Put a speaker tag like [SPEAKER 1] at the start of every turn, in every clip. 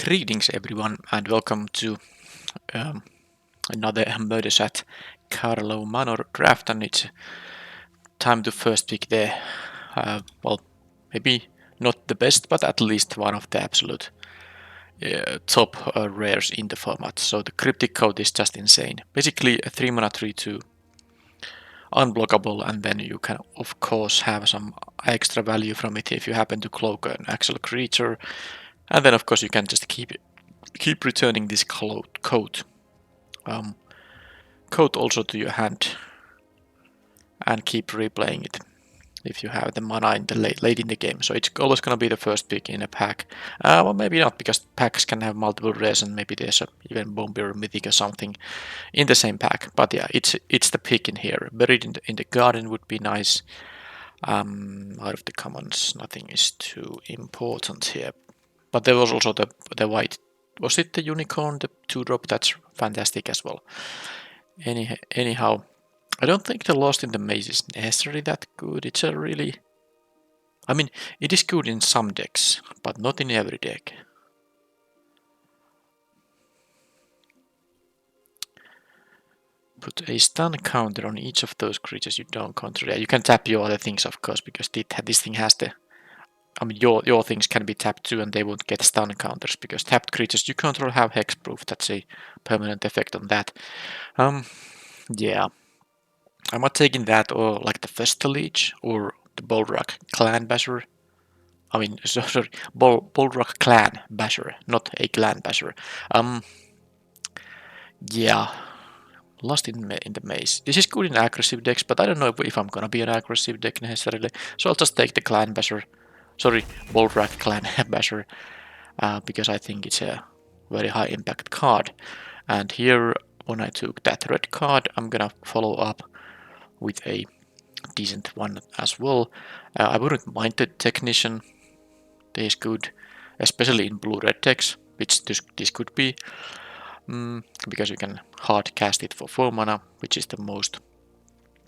[SPEAKER 1] Greetings everyone and welcome to um, another Murders at Karlov Manor draft, and it's time to first pick the, well, maybe not the best but at least one of the absolute top rares in the format. So the cryptic code is just insane. Basically a 3 mana 3/2 unblockable, and then you can of course have some extra value from it if you happen to cloak an actual creature, and then of course you can just keep returning this code also to your hand and keep replaying it if you have the mana in the late in the game. So it's always going to be the first pick in a pack. Well, maybe not, because packs can have multiple rares and maybe there's even Bombi or Mythic or something in the same pack. But yeah, it's the pick in here. Buried in the garden would be nice. Out of the commons, nothing is too important here. But there was also the white. Was it the unicorn, the 2-drop? That's fantastic as well. Anyhow, I don't think the Lost in the Maze is necessarily that good. It's a really... I mean, it is good in some decks, but not in every deck. Put a stun counter on each of those creatures you don't control. Yeah, you can tap your other things, of course, because this thing has the... I mean, your things can be tapped too, and they won't get stun counters, because tapped creatures you control have hexproof. That's a permanent effect on that. Yeah. I'm not taking that, or like the Festa Leech or the Bolrak Clan Basher. I mean, sorry, Bolrak Clan Basher, not a Clan Basher. Yeah, Lost in the Maze. This is good in aggressive decks, but I don't know if I'm gonna be an aggressive deck necessarily. So I'll just take the Clan Basher. Sorry, Bolrak Clan Basher, because I think it's a very high impact card. And here, when I took that red card, I'm gonna follow up with a decent one as well. I wouldn't mind the Technician. This is good, especially in blue-red decks, which this could be, because you can hard cast it for 4 mana, which is the most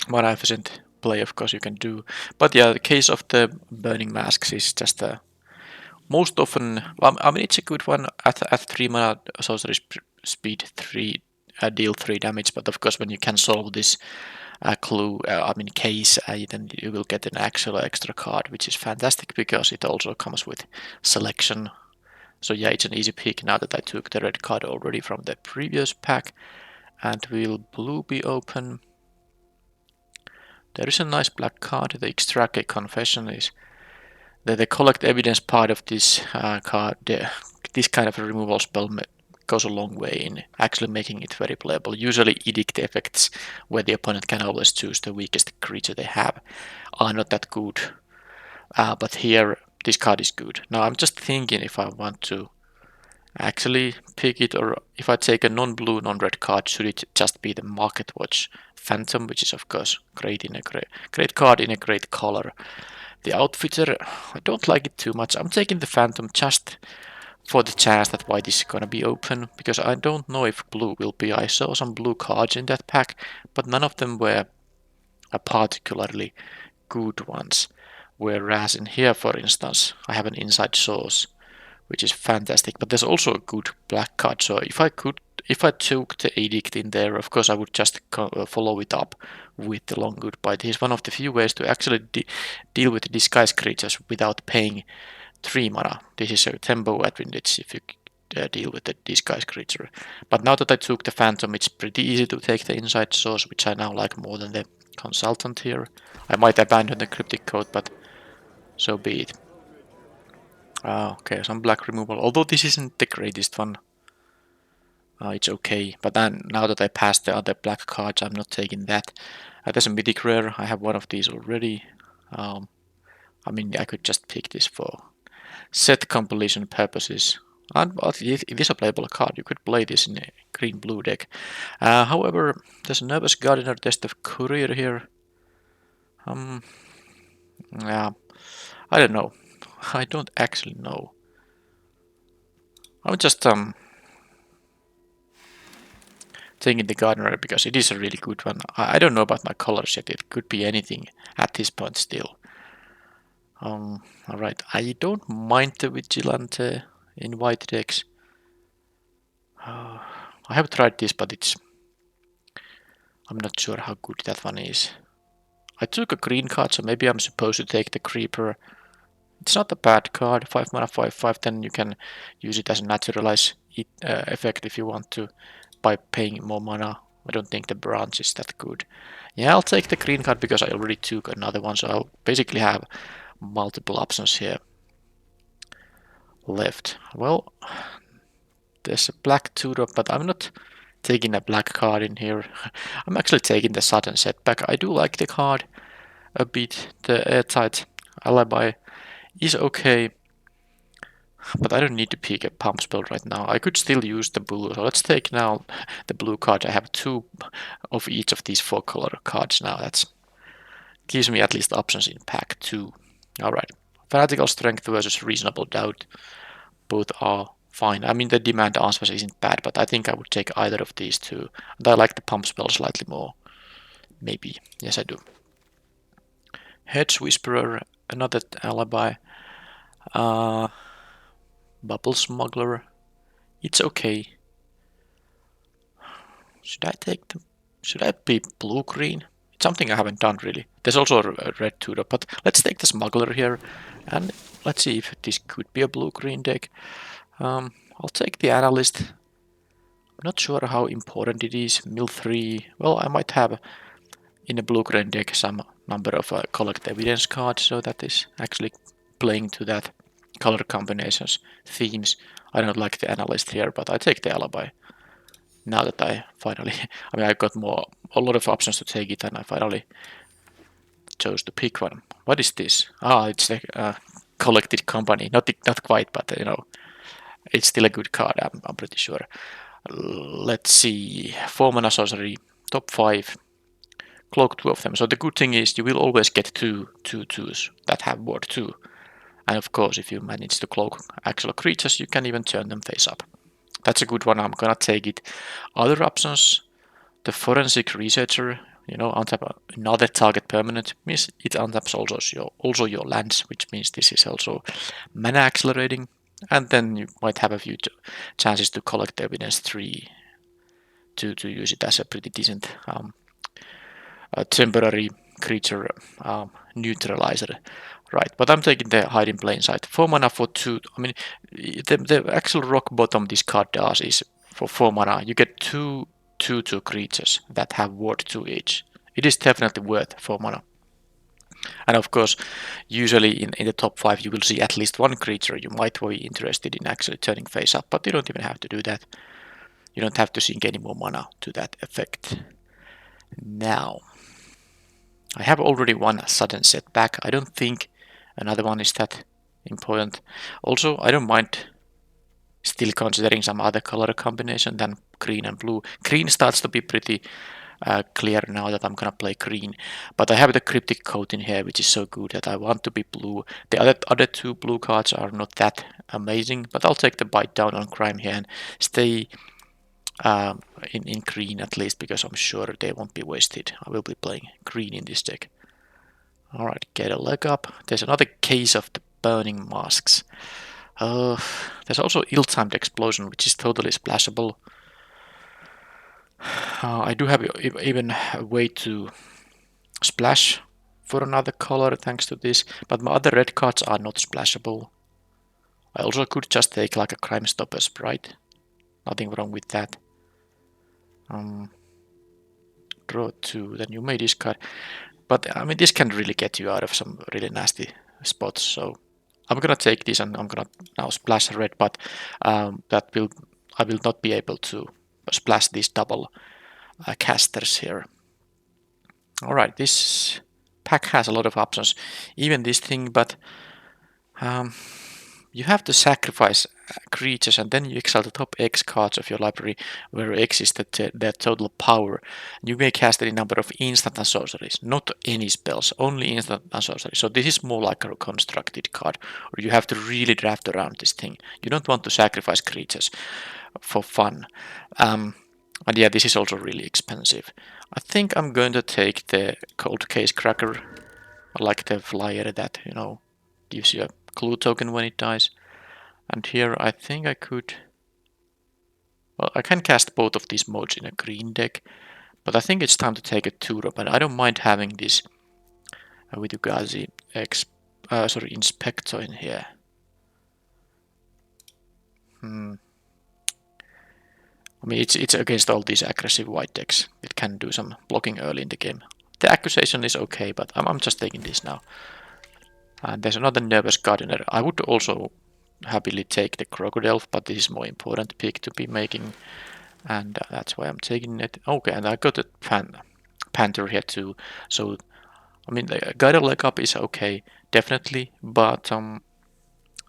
[SPEAKER 1] mana efficient play, of course, you can do. But yeah, the case of the Burning Masks is just most often... I mean, it's a good one at 3 mana, sorcery speed 3, deal 3 damage, but of course when you can solve this case, then you will get an actual extra card, which is fantastic because it also comes with selection. So yeah, it's an easy pick now that I took the red card already from the previous pack. And will blue be open? There is a nice black card. The Extract a Confession is the collect evidence part of this card. This kind of a removal spell goes a long way in actually making it very playable. Usually edict effects, where the opponent can always choose the weakest creature they have, are not that good. But here, this card is good. Now I'm just thinking if I want to actually pick it, or if I take a non-blue, non-red card, should it just be the Market Watch Phantom, which is of course great card in a great color. The Outfitter, I don't like it too much. I'm taking the Phantom just for the chance that white is gonna be open, because I don't know if blue will be. I saw some blue cards in that pack, but none of them were particularly good ones. Whereas in here, for instance, I have an Inside Source, which is fantastic, but there's also a good black card. So if I took the Edict in there, of course I would just follow it up with the Long Goodbye. This is one of the few ways to actually deal with the disguise creatures without paying 3 mana. This is a tempo advantage if you deal with the disguise creature. But now that I took the Phantom, it's pretty easy to take the Inside Source, which I now like more than the Consultant here. I might abandon the Cryptic Code, but so be it. Okay, some black removal. Although this isn't the greatest one, it's okay. But then now that I passed the other black cards, I'm not taking that. There's a Mythic Rare. I have one of these already. I mean, I could just pick this for set completion purposes. And it is a playable card. You could play this in a green-blue deck. However, there's a Nervous Gardener, Test of Courier here. Yeah, I don't know. I don't actually know. I'm just taking the Gardener because it is a really good one. I don't know about my colors yet. It could be anything at this point still. Alright, I don't mind the Vigilante in white decks. I have tried this, but I'm not sure how good that one is. I took a green card, so maybe I'm supposed to take the Creeper. It's not a bad card. 5 mana, 5/5. Then you can use it as a naturalize effect if you want to by paying more mana. I don't think the branch is that good. Yeah, I'll take the green card because I already took another one, so I'll basically have multiple options here left. Well, there's a black 2-drop, but I'm not taking a black card in here. I'm actually taking the sudden setback. I do like the card a bit. The airtight alibi is okay, but I don't need to pick a pump spell right now. I could still use the blue. So let's take now the blue card. I have 2 of each of these 4 color cards now. That gives me at least options in pack 2. Alright. Fanatical Strength versus Reasonable Doubt. Both are fine. I mean, the demand answers isn't bad, but I think I would take either of these 2. And I like the pump spell slightly more. Maybe. Yes, I do. Hedge Whisperer, another alibi. Bubble Smuggler. It's okay. Should I take them? Should I be blue-green? It's something I haven't done really. There's also a red 2-drop, but let's take the Smuggler here. And let's see if this could be a blue-green deck. I'll take the Analyst. I'm not sure how important it is. Mill 3. Well, I might have in a blue-green deck some number of collect evidence cards, so that is actually playing to that color combinations, themes. I don't like the Analyst here, but I take the Alibi. Now that I finally, I mean, I got a lot of options to take it, and I finally chose to pick one. What is this? It's the collected company. Not quite, but it's still a good card. I'm pretty sure. Let's see. 4 mana sorcery, top 5. Cloak 2 of them. So the good thing is you will always get two twos that have ward 2. And of course, if you manage to cloak actual creatures, you can even turn them face up. That's a good one. I'm gonna take it. Other options, the Forensic Researcher, untap another target permanent, means it untaps also your lands, which means this is also mana accelerating. And then you might have a few chances to collect evidence 3 to use it as a pretty decent temporary creature neutralizer. Right, but I'm taking the Hide in Plain Sight. 4 mana for 2. I mean, the actual rock bottom this card does is for 4 mana, you get 2 2/2 creatures that have ward 2 each. It is definitely worth 4 mana. And of course, usually in the top 5 you will see at least one creature you might be interested in actually turning face up, but you don't even have to do that. You don't have to sink any more mana to that effect. Now, I have already one sudden setback. I don't think another one is that important. Also, I don't mind still considering some other color combination than green and blue. Green starts to be pretty clear now that I'm gonna play green, but I have the Cryptic Coat in here, which is so good that I want to be blue. The other 2 blue cards are not that amazing, but I'll take the Bite Down on Crime here and stay in green at least, because I'm sure they won't be wasted. I will be playing green in this deck. Alright, get a leg up. There's another case of the Burning Masks. There's also Ill-Timed Explosion, which is totally splashable. I do have even a way to splash for another color thanks to this, but my other red cards are not splashable. I also could just take like a Crime Stopper Sprite. Nothing wrong with that. Draw 2, then you may discard. But I mean, this can really get you out of some really nasty spots. So I'm gonna take this and I'm gonna now splash red, but I will not be able to splash these double casters here. All right, this pack has a lot of options, even this thing, but you have to sacrifice creatures and then you exile the top X cards of your library, where X is their total power. You may cast any number of instant and sorceries, not any spells, only instant and sorceries. So this is more like a constructed card, or you have to really draft around this thing. You don't want to sacrifice creatures for fun. And yeah, this is also really expensive. I think I'm going to take the Cold Case Cracker. I like the flyer that, gives you a clue token when it dies. And here I think I could Well, I can cast both of these modes in a green deck, but I think it's time to take a 2-drop, and I don't mind having this Vitugazi Inspector in here. I mean, it's against all these aggressive white decks. It can do some blocking early in the game. The accusation is okay, but I'm just taking this now. And there's another Nervous Gardener. I would also happily take the Crocodile, but this is more important pick to be making. And that's why I'm taking it. Okay, and I got a Panther here too. So, I mean, the Guided Leg Up is okay, definitely, but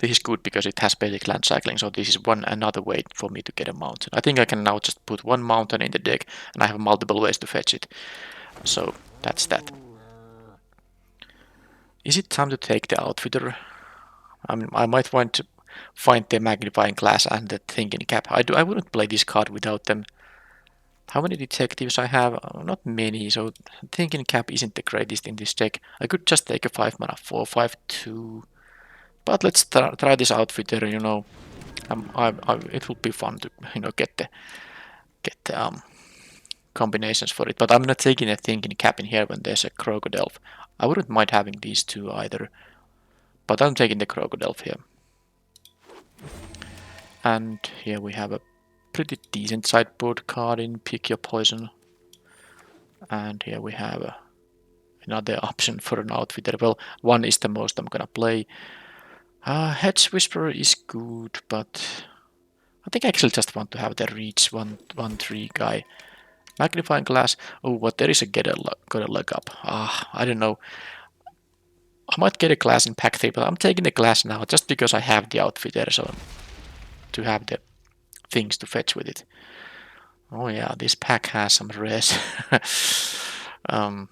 [SPEAKER 1] this is good because it has basic land cycling, so this is another way for me to get a mountain. I think I can now just put one mountain in the deck, and I have multiple ways to fetch it. So that's that. Is it time to take the Outfitter? I mean, I might want to find the Magnifying Glass and the Thinking Cap. I wouldn't play this card without them. How many detectives I have? Not many, so Thinking Cap isn't the greatest in this deck. I could just take a 5 mana 4/5/2. But let's try this Outfitter, you know. It will be fun to, you know, get the combinations for it. But I'm not taking a Thinking Cap in here when there's a Crocodile. I wouldn't mind having these two either. But I'm taking the Crocodile here. And here we have a pretty decent sideboard card in Pick Your Poison. And here we have another option for an Outfitter. Well, one is the most I'm gonna play. Hedge Whisperer is good, but I think I actually just want to have the reach 1/3 guy. Magnifying Glass. Oh, what? There is a got a leg up. I don't know. I might get a glass in pack 3, but I'm taking the glass now just because I have the Outfitter, so to have the things to fetch with it. Oh yeah, this pack has some rares. I'm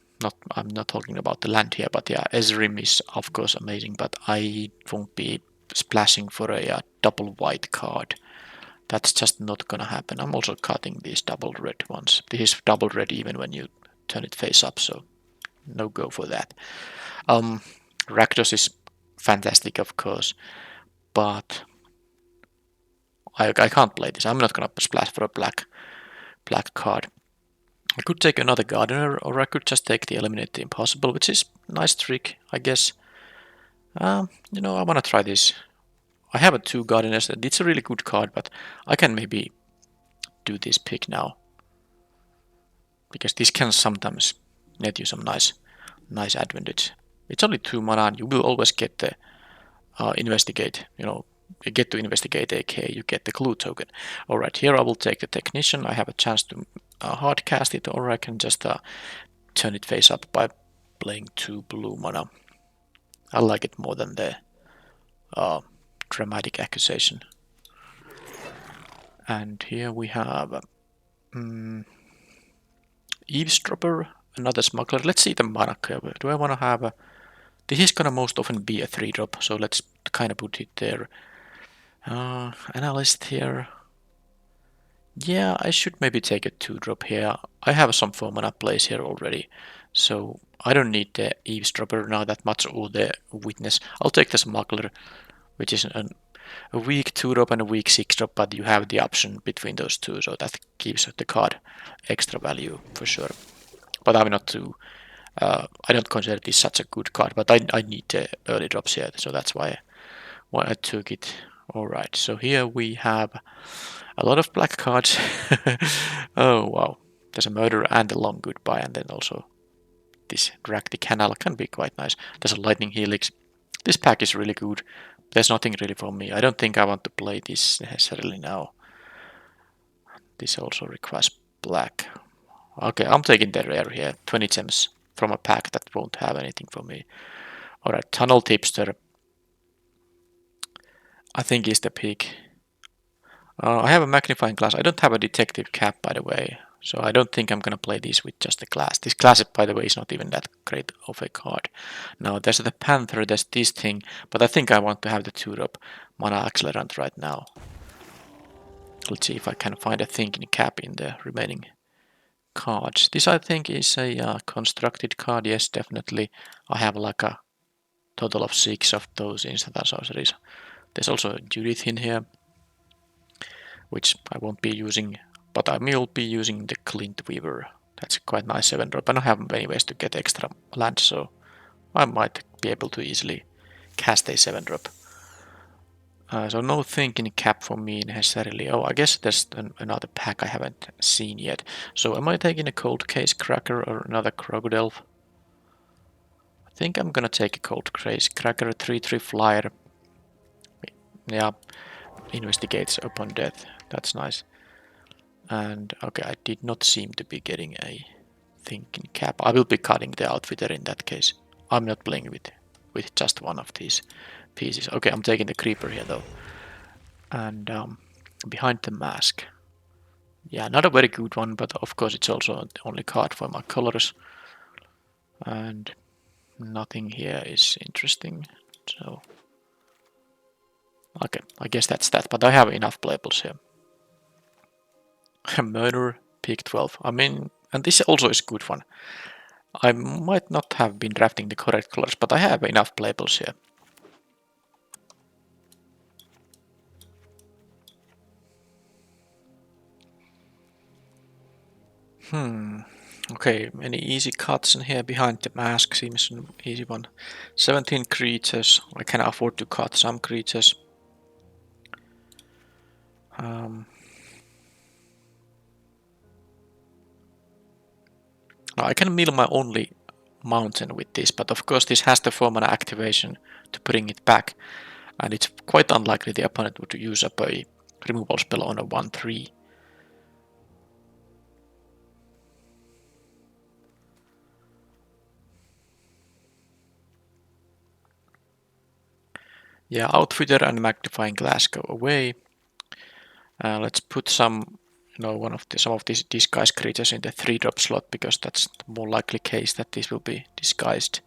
[SPEAKER 1] not talking about the land here, but yeah, Ezrim is of course amazing, but I won't be splashing for a double white card. That's just not gonna happen. I'm also cutting these double red ones. This is double red even when you turn it face up, so no go for that. Rakdos is fantastic, of course, but I can't play this. I'm not gonna splash for a black card. I could take another Gardener, or I could just take the Eliminate the Impossible, which is a nice trick, I guess. You know, I wanna try this. I have 2 Gardeners, and it's a really good card, but I can maybe do this pick now. Because this can sometimes net you some nice advantage. It's only 2 mana, and you will always get the investigate, you know, you get to investigate AK, you get the clue token. Alright, here I will take the Technician. I have a chance to hard cast it, or I can just turn it face up by playing 2 blue mana. I like it more than the Dramatic Accusation. And here we have Eavesdropper, another Smuggler. Let's see the mana curve. Do I want to have this is gonna most often be a 3-drop, so let's kind of put it there. Analyst here. Yeah, I should maybe take a 2-drop here. I have some 4 mana plays here already, so I don't need the Eavesdropper now that much, or the Witness. I'll take the Smuggler, which is a weak 2-drop and a weak 6-drop, but you have the option between those two, so that gives the card extra value for sure. But I'm not too. I don't consider this such a good card, but I need the early drops here, so that's why I took it. Alright, so here we have a lot of black cards. Oh wow, there's a Murder and a Long Goodbye, and then also this Drag the Canal can be quite nice. There's a Lightning Helix. This pack is really good. There's nothing really for me. I don't think I want to play this necessarily now. This also requires black. Okay, I'm taking the rare here. 20 gems from a pack that won't have anything for me. Alright, Tunnel Tipster. I think is the pick. I have a Magnifying Glass. I don't have a Detective Cap, by the way. So I don't think I'm gonna play this with just the glass. This glass, by the way, is not even that great of a card. Now, there's the Panther, there's this thing, but I think I want to have the 2-drop Mana Accelerant right now. Let's see if I can find a Thinking Cap in the remaining cards. This, I think, is a constructed card. Yes, definitely. I have like a total of 6 of those instant sorceries. There's also Judith in here. which I won't be using, but I will be using the Clint Weaver. That's quite nice 7-drop, and I have many ways to get extra land, so I might be able to easily cast a 7-drop. So no thinking cap for me necessarily. Oh, I guess there's another pack I haven't seen yet. So am I taking a Cold Case Cracker or another Crocodile? I think I'm gonna take a Cold Case Cracker, 3/3 flyer. Yeah, investigates upon death. That's nice. And okay, I did not seem to be getting a thinking cap. I will be cutting the outfitter in that case. I'm not playing with just one of these pieces. Okay, I'm taking the creeper here though. And behind the mask. Yeah, not a very good one, but of course it's also the only card for my colors. And nothing here is interesting. So okay, I guess that's that. But I have enough playables here. Murder, pick 12. I mean, and this also is a good one. I might not have been drafting the correct colors, but I have enough playables here. Okay, any easy cuts in here behind the mask seems an easy one. 17 creatures. I can afford to cut some creatures. Now I can mill my only mountain with this, but of course this has the 4-mana activation to bring it back, and it's quite unlikely the opponent would use up a removal spell on a 1/3. Yeah, Outfitter and Magnifying Glass go away. Let's put some, some of these disguise creatures in the 3-drop slot, because that's the more likely case that this will be disguised.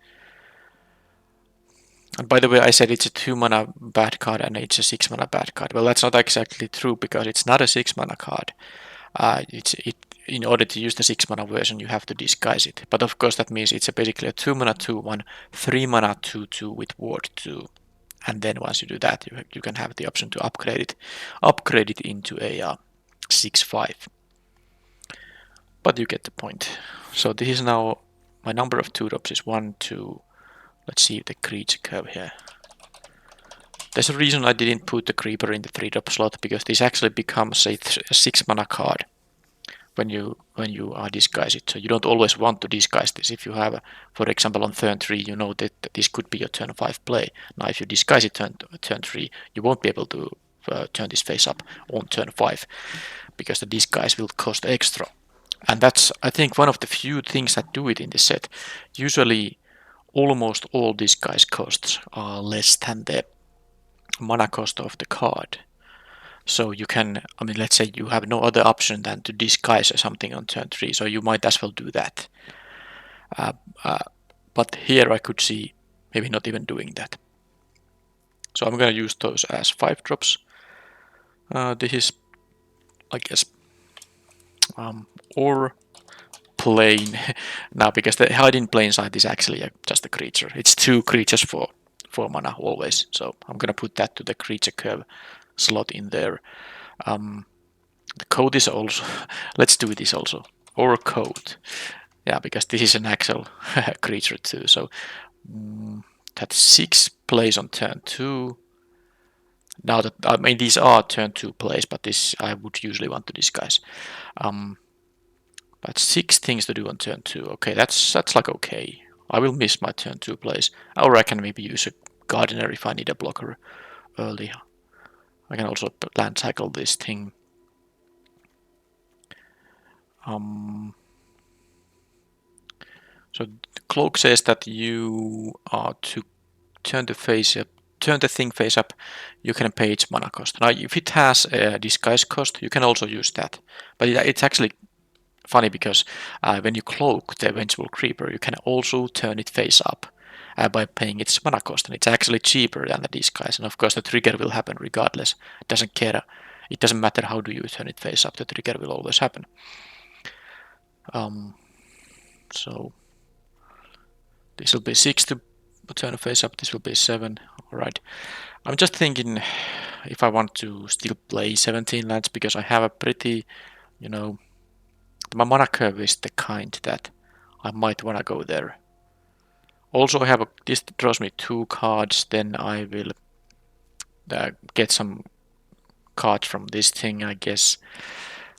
[SPEAKER 1] And by the way, I said it's a 2-mana bad card and it's a 6-mana bad card. Well, that's not exactly true, because it's not a 6-mana card. In order to use the 6-mana version, you have to disguise it. But of course, that means it's basically a 2-mana 2/1, 3-mana 2/2 with Ward 2. And then once you do that, you can have the option to upgrade it into a 6/5. But you get the point. So this is now, my number of 2-drops is 1, 2. Let's see the creature curve here. There's a reason I didn't put the creeper in the 3-drop slot, because this actually becomes a 6-mana card when you disguise it. So you don't always want to disguise this. If you have, for example, on turn 3, you know that this could be your turn 5 play. Now if you disguise it turn 3, you won't be able to turn this face up on turn 5, because the disguise will cost extra. And that's, I think, one of the few things that do it in this set. Usually almost all disguise costs are less than the mana cost of the card. So you can, I mean, let's say you have no other option than to disguise something on turn 3, so you might as well do that. But here I could see maybe not even doing that. So I'm going to use those as 5-drops. This is, I guess, or plain now, because the hiding plain sight is actually just a creature. It's 2 creatures for 4 mana always. So I'm going to put that to the creature curve slot in there. The code is also, let's do this also, or code. Yeah, because this is an actual creature too. So that's 6 plays on turn 2. Now that, I mean, these are turn 2 plays, but this I would usually want to disguise. But 6 things to do on turn 2. Okay, that's like okay. I will miss my turn 2 plays. Or I can maybe use a gardener if I need a blocker early. I can also land cycle this thing. So the cloak says that you are to turn the thing face up, you can pay its mana cost. Now, if it has a disguise cost, you can also use that. But it's actually funny, because when you cloak the eventual creeper, you can also turn it face up by paying its mana cost, and it's actually cheaper than the disguise. And of course, the trigger will happen regardless. It doesn't care. It doesn't matter how do you turn it face up. The trigger will always happen. So this will be 6 to turn face up, this will be 7. Alright. I'm just thinking if I want to still play 17 lands, because I have a pretty, you know, my mana curve is the kind that I might want to go there. Also, I have this draws me 2 cards, then I will get some cards from this thing, I guess.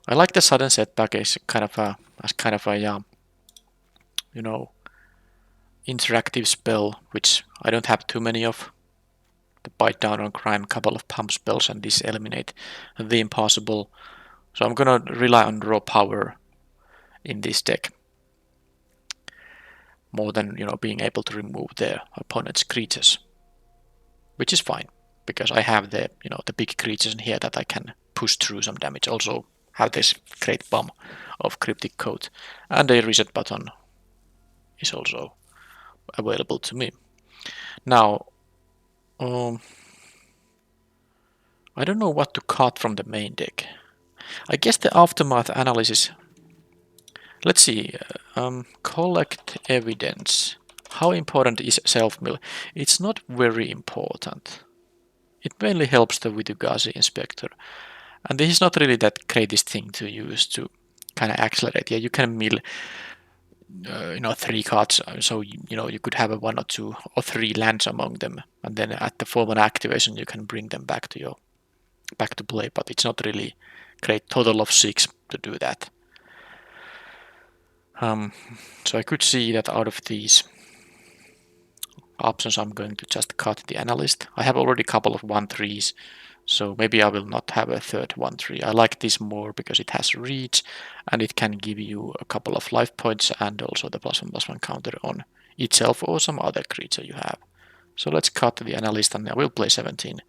[SPEAKER 1] I like the sudden setback as kind of a you know, interactive spell, which I don't have too many of. The bite down on crime, couple of pump spells, and this eliminate the impossible. So I'm gonna rely on raw power in this deck more than, you know, being able to remove their opponent's creatures, which is fine because I have the, you know, the big creatures in here that I can push through some damage. Also have this great bomb of Cryptic Coat, and a reset button is also available to me. Now, I don't know what to cut from the main deck. I guess the aftermath analysis. Let's see. Collect evidence. How important is self-mill? It's not very important. It mainly helps the Vitu-Ghazi Inspector. And this is not really that greatest thing to use to kind of accelerate. Yeah, you can mill, you know, 3 cards, so you know you could have a 1 or 2 or 3 lands among them, and then at the 4-1 activation you can bring them back to play. But it's not really great. Total of 6 to do that. So I could see that out of these options I'm going to just cut the analyst. I have already a couple of 1/3s, so maybe I will not have a third 1/3. I like this more because it has reach and it can give you a couple of life points and also the +1/+1 counter on itself or some other creature you have. So let's cut the analyst and I will play 17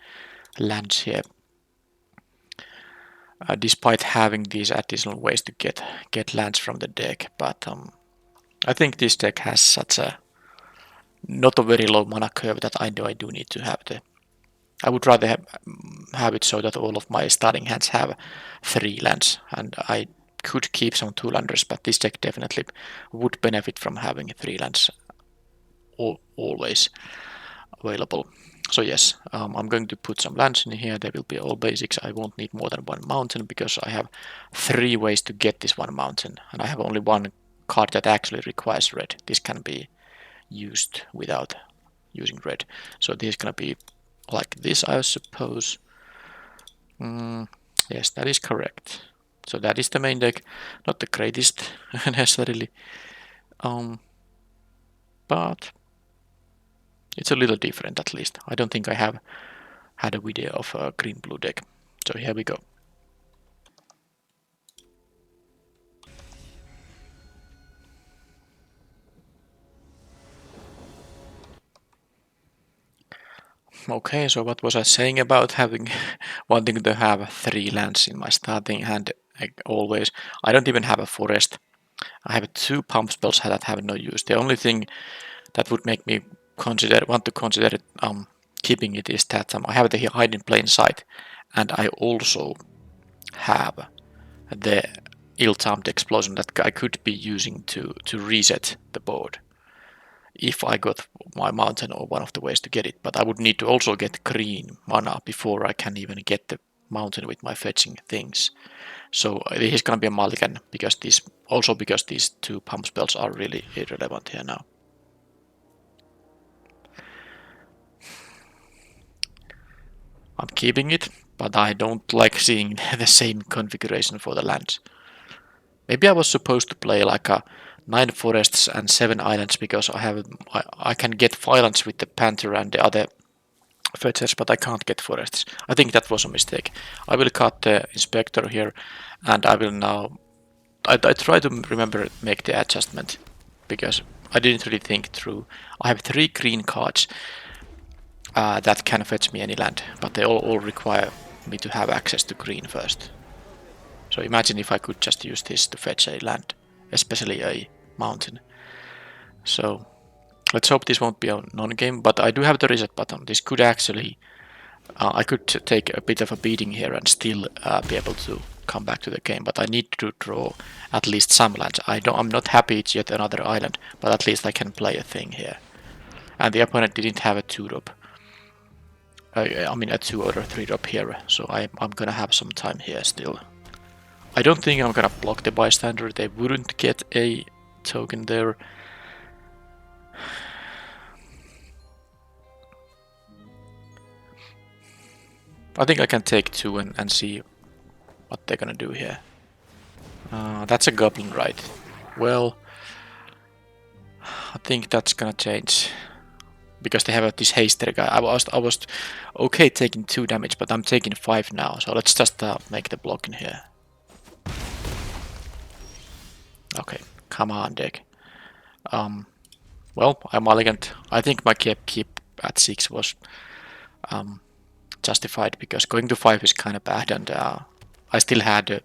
[SPEAKER 1] lands here. Despite having these additional ways to get lands from the deck, but I think this deck has such a not a very low mana curve that I know I do need to have the. I would rather have it so that all of my starting hands have 3 lands, and I could keep some 2-landers, but this deck definitely would benefit from having 3 lands always available. So yes, I'm going to put some lands in here. They will be all basics. I won't need more than 1 mountain because I have 3 ways to get this 1 mountain, and I have only 1 card that actually requires red. This can be used without using red. So this is gonna be like this, I suppose. Yes, that is correct. So that is the main deck. Not the greatest necessarily, but it's a little different at least. I don't think I have had a video of a green-blue deck. So here we go. Okay, so what was I saying about having wanting to have 3 lands in my starting hand always? I don't even have a forest. I have 2 pump spells that have no use. The only thing that would make me want to consider keeping it is that I have the hide in plain sight, and I also have the ill-timed explosion that I could be using to reset the board if I got my mountain or one of the ways to get it. But I would need to also get green mana before I can even get the mountain with my fetching things. So this is gonna be a mulligan because these 2 pump spells are really irrelevant here now. I'm keeping it, but I don't like seeing the same configuration for the lands. Maybe I was supposed to play like a 9 forests and 7 islands because I can get violence with the panther and the other fetchers, but I can't get forests. I think that was a mistake. I will cut the inspector here, and I will now. I try to remember make the adjustment because I didn't really think through. I have 3 green cards that can fetch me any land, but they all require me to have access to green first. So imagine if I could just use this to fetch a land, especially a mountain. So let's hope this won't be a non-game, but I do have the reset button. This could actually, I could take a bit of a beating here and still be able to come back to the game, but I need to draw at least some lands. I'm not happy it's yet another island, but at least I can play a thing here. And the opponent didn't have a 2-drop. I mean a 2 or a 3-drop here, so I'm gonna have some time here still. I don't think I'm gonna block the bystander, they wouldn't get a token there. I think I can take 2 and see what they're gonna do here. That's a goblin, right? Well, I think that's gonna change. Because they have this haster guy. I was okay taking 2 damage, but I'm taking 5 now. So let's just make the block in here. Okay, come on, deck. Well, I mulliganed. I think my keep at 6 was justified because going to 5 is kind of bad, and I still had a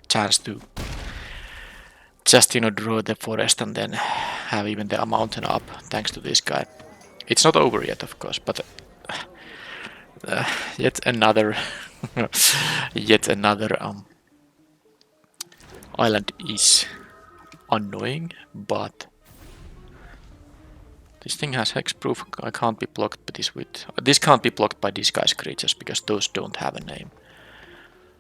[SPEAKER 1] chance to just draw the forest and then have even the mountain up thanks to this guy. It's not over yet, of course, but yet another island is annoying, but this thing has hexproof. I can't be blocked by this with this can't be blocked by disguise creatures because those don't have a name.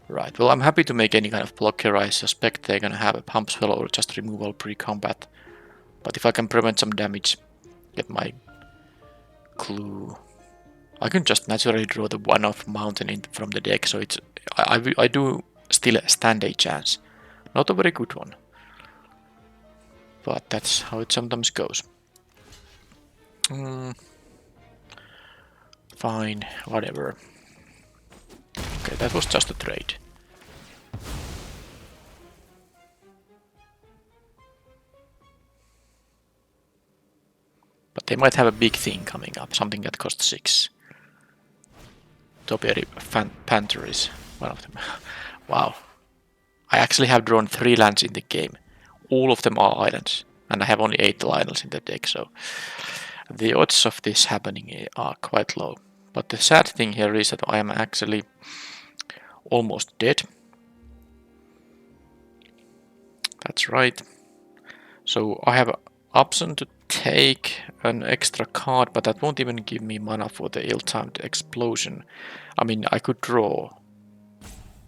[SPEAKER 1] Right, well, I'm happy to make any kind of block here. I suspect they're gonna have a pump spell or just removal pre-combat, but if I can prevent some damage, get my clue, I can just naturally draw the one-off mountain in from the deck, so it's I do still stand a chance. Not a very good one, but that's how it sometimes goes. Fine, whatever. Okay, that was just a trade. But they might have a big thing coming up, something that costs 6. Topiary Panther is one of them. Wow. I actually have drawn 3 lands in the game. All of them are islands, and I have only 8 islands in the deck, so the odds of this happening are quite low. But the sad thing here is that I am actually almost dead. That's right. So I have an option to take an extra card, but that won't even give me mana for the ill-timed explosion. I mean, I could draw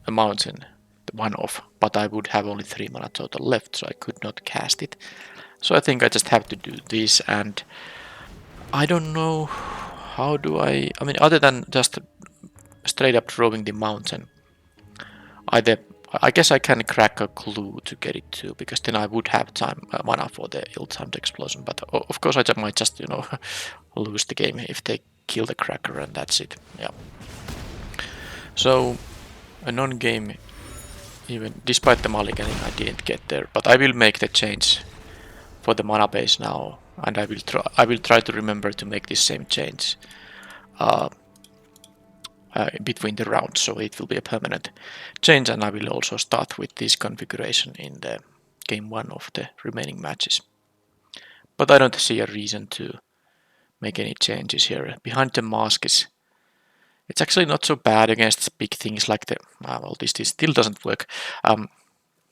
[SPEAKER 1] a mountain, the one off, but I would have only 3 mana total left, so I could not cast it. So I think I just have to do this, and I don't know how do I mean, other than just straight up drawing the mountain, I guess I can crack a clue to get it too, because then I would have time mana for the ill-timed explosion. But of course, I might just lose the game if they kill the cracker, and that's it. Yeah. So a non-game, even despite the mulliganing, I didn't get there. But I will make the change for the mana base now, and I will try to remember to make this same change between the rounds, so it will be a permanent change, and I will also start with this configuration in the game 1 of the remaining matches. But I don't see a reason to make any changes here. Behind the mask it's actually not so bad against big things like the well, this still doesn't work.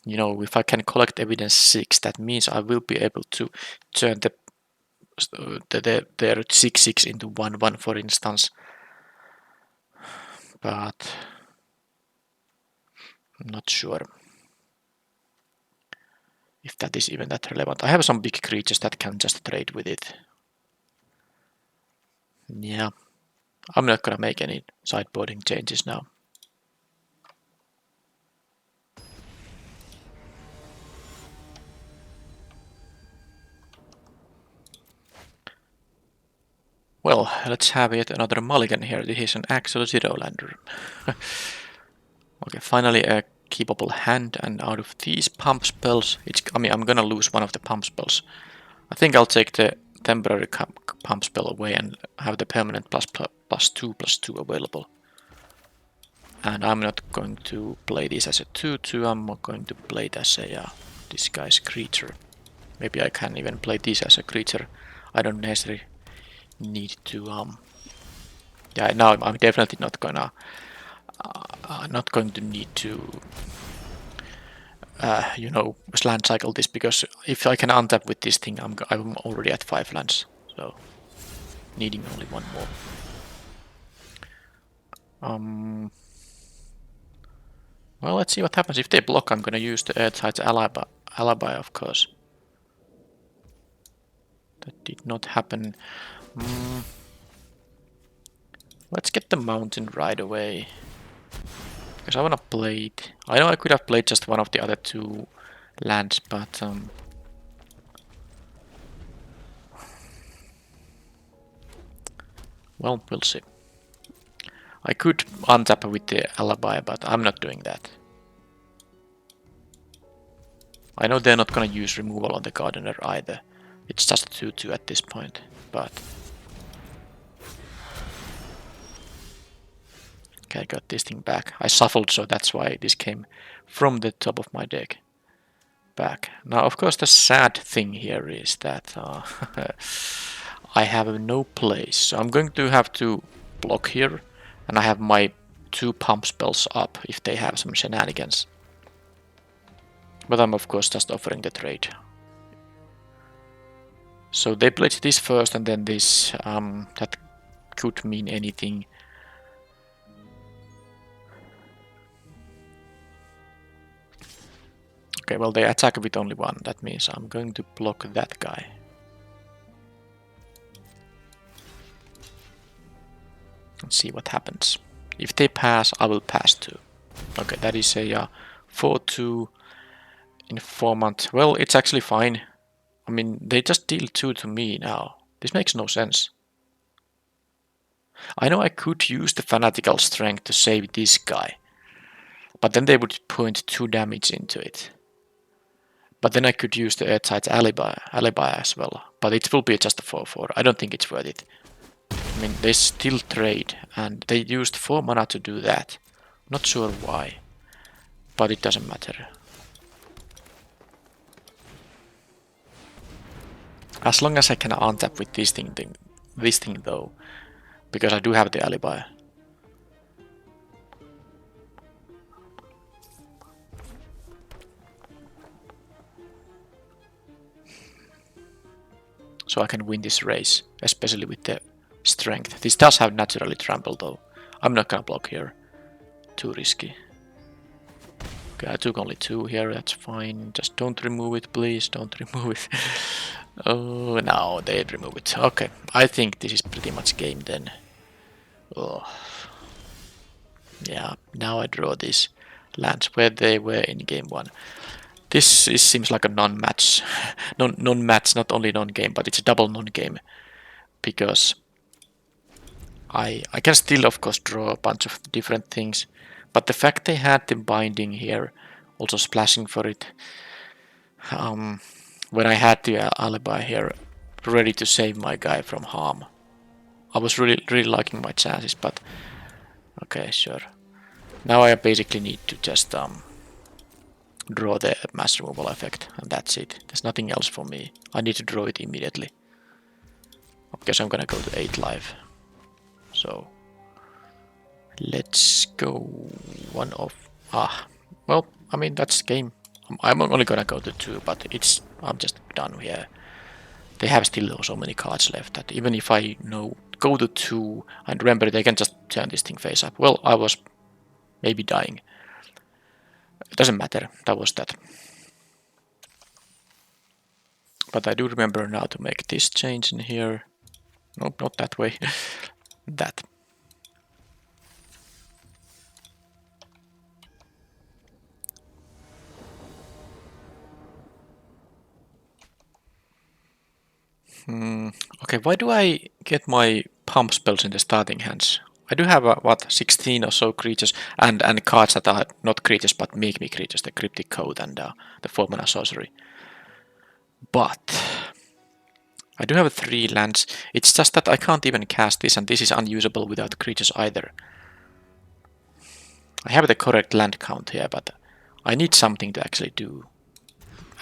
[SPEAKER 1] If I can collect evidence 6, that means I will be able to turn their 6/6 into 1/1, for instance. But I'm not sure if that is even that relevant. I have some big creatures that can just trade with it. Yeah, I'm not gonna make any sideboarding changes now. Well, let's have yet another mulligan here. This is an actual 0-lander. Okay, finally a keepable hand, and out of these pump spells, I'm gonna lose one of the pump spells. I think I'll take the temporary pump spell away and have the permanent +2/+2 available. And I'm not going to play this as a 2/2, I'm going to play it as a disguise creature. Maybe I can even play this as a creature. I don't necessarily need to yeah, now I'm definitely not going to need to land cycle this, because if I can untap with this thing, I'm already at 5 lands. So needing only one more. Well, let's see what happens. If they block, I'm gonna use the Earthside's alibi, of course. That did not happen. Let's get the mountain right away. Because I wanna play it. I know I could have played just one of the other two lands, but well, we'll see. I could untap with the alibi, but I'm not doing that. I know they're not gonna use removal on the gardener either. It's just a 2-2 at this point, but... Okay, I got this thing back. I shuffled, so that's why this came from the top of my deck back. Now, of course, the sad thing here is that I have no place. So I'm going to have to block here, and I have my 2 pump spells up if they have some shenanigans. But I'm of course just offering the trade. So they played this first and then this, that could mean anything. Okay, well they attack with only one, that means I'm going to block that guy. Let's see what happens. If they pass, I will pass too. Okay, that is a 4-2 informant. Well, it's actually fine. I mean, they just deal 2 to me now. This makes no sense. I know I could use the fanatical strength to save this guy. But then they would point 2 damage into it. But then I could use the Earthside's alibi as well. But it will be just a 4-4. I don't think it's worth it. I mean, they still trade, and they used 4 mana to do that. Not sure why, but it doesn't matter. As long as I can untap with this thing though, because I do have the alibi. So I can win this race, especially with the strength. This does have naturally trample though. I'm not gonna block here. Too risky. Okay, I took only 2 here, that's fine. Just don't remove it, please, don't remove it. Oh, no, they'd remove it. Okay, I think this is pretty much game then. Oh. Yeah, now I draw these lands where they were in game 1. This seems like a non-match. Non-match, not only non-game, but it's a double non-game. Because I can still, of course, draw a bunch of different things. But the fact they had the binding here, also splashing for it, when I had the alibi here, ready to save my guy from harm, I was really liking my chances, but okay, sure. Now I basically need to just draw the mass removal effect, and that's it. There's nothing else for me. I need to draw it immediately. Because I'm gonna go to 8 life. So let's go one of well, I mean that's game. I'm only gonna go to 2, but I'm just done here. They have still so many cards left that even if I go to 2 and remember they can just turn this thing face up. Well, I was maybe dying. It doesn't matter. That was that. But I do remember now to make this change in here. Nope, not that way. That. Okay, why do I get my pump spells in the starting hands? I do have, what, 16 or so creatures, and cards that are not creatures but make me creatures, the Cryptic Code and the 4-mana sorcery. But I do have 3 lands, it's just that I can't even cast this, and this is unusable without creatures either. I have the correct land count here, but I need something to actually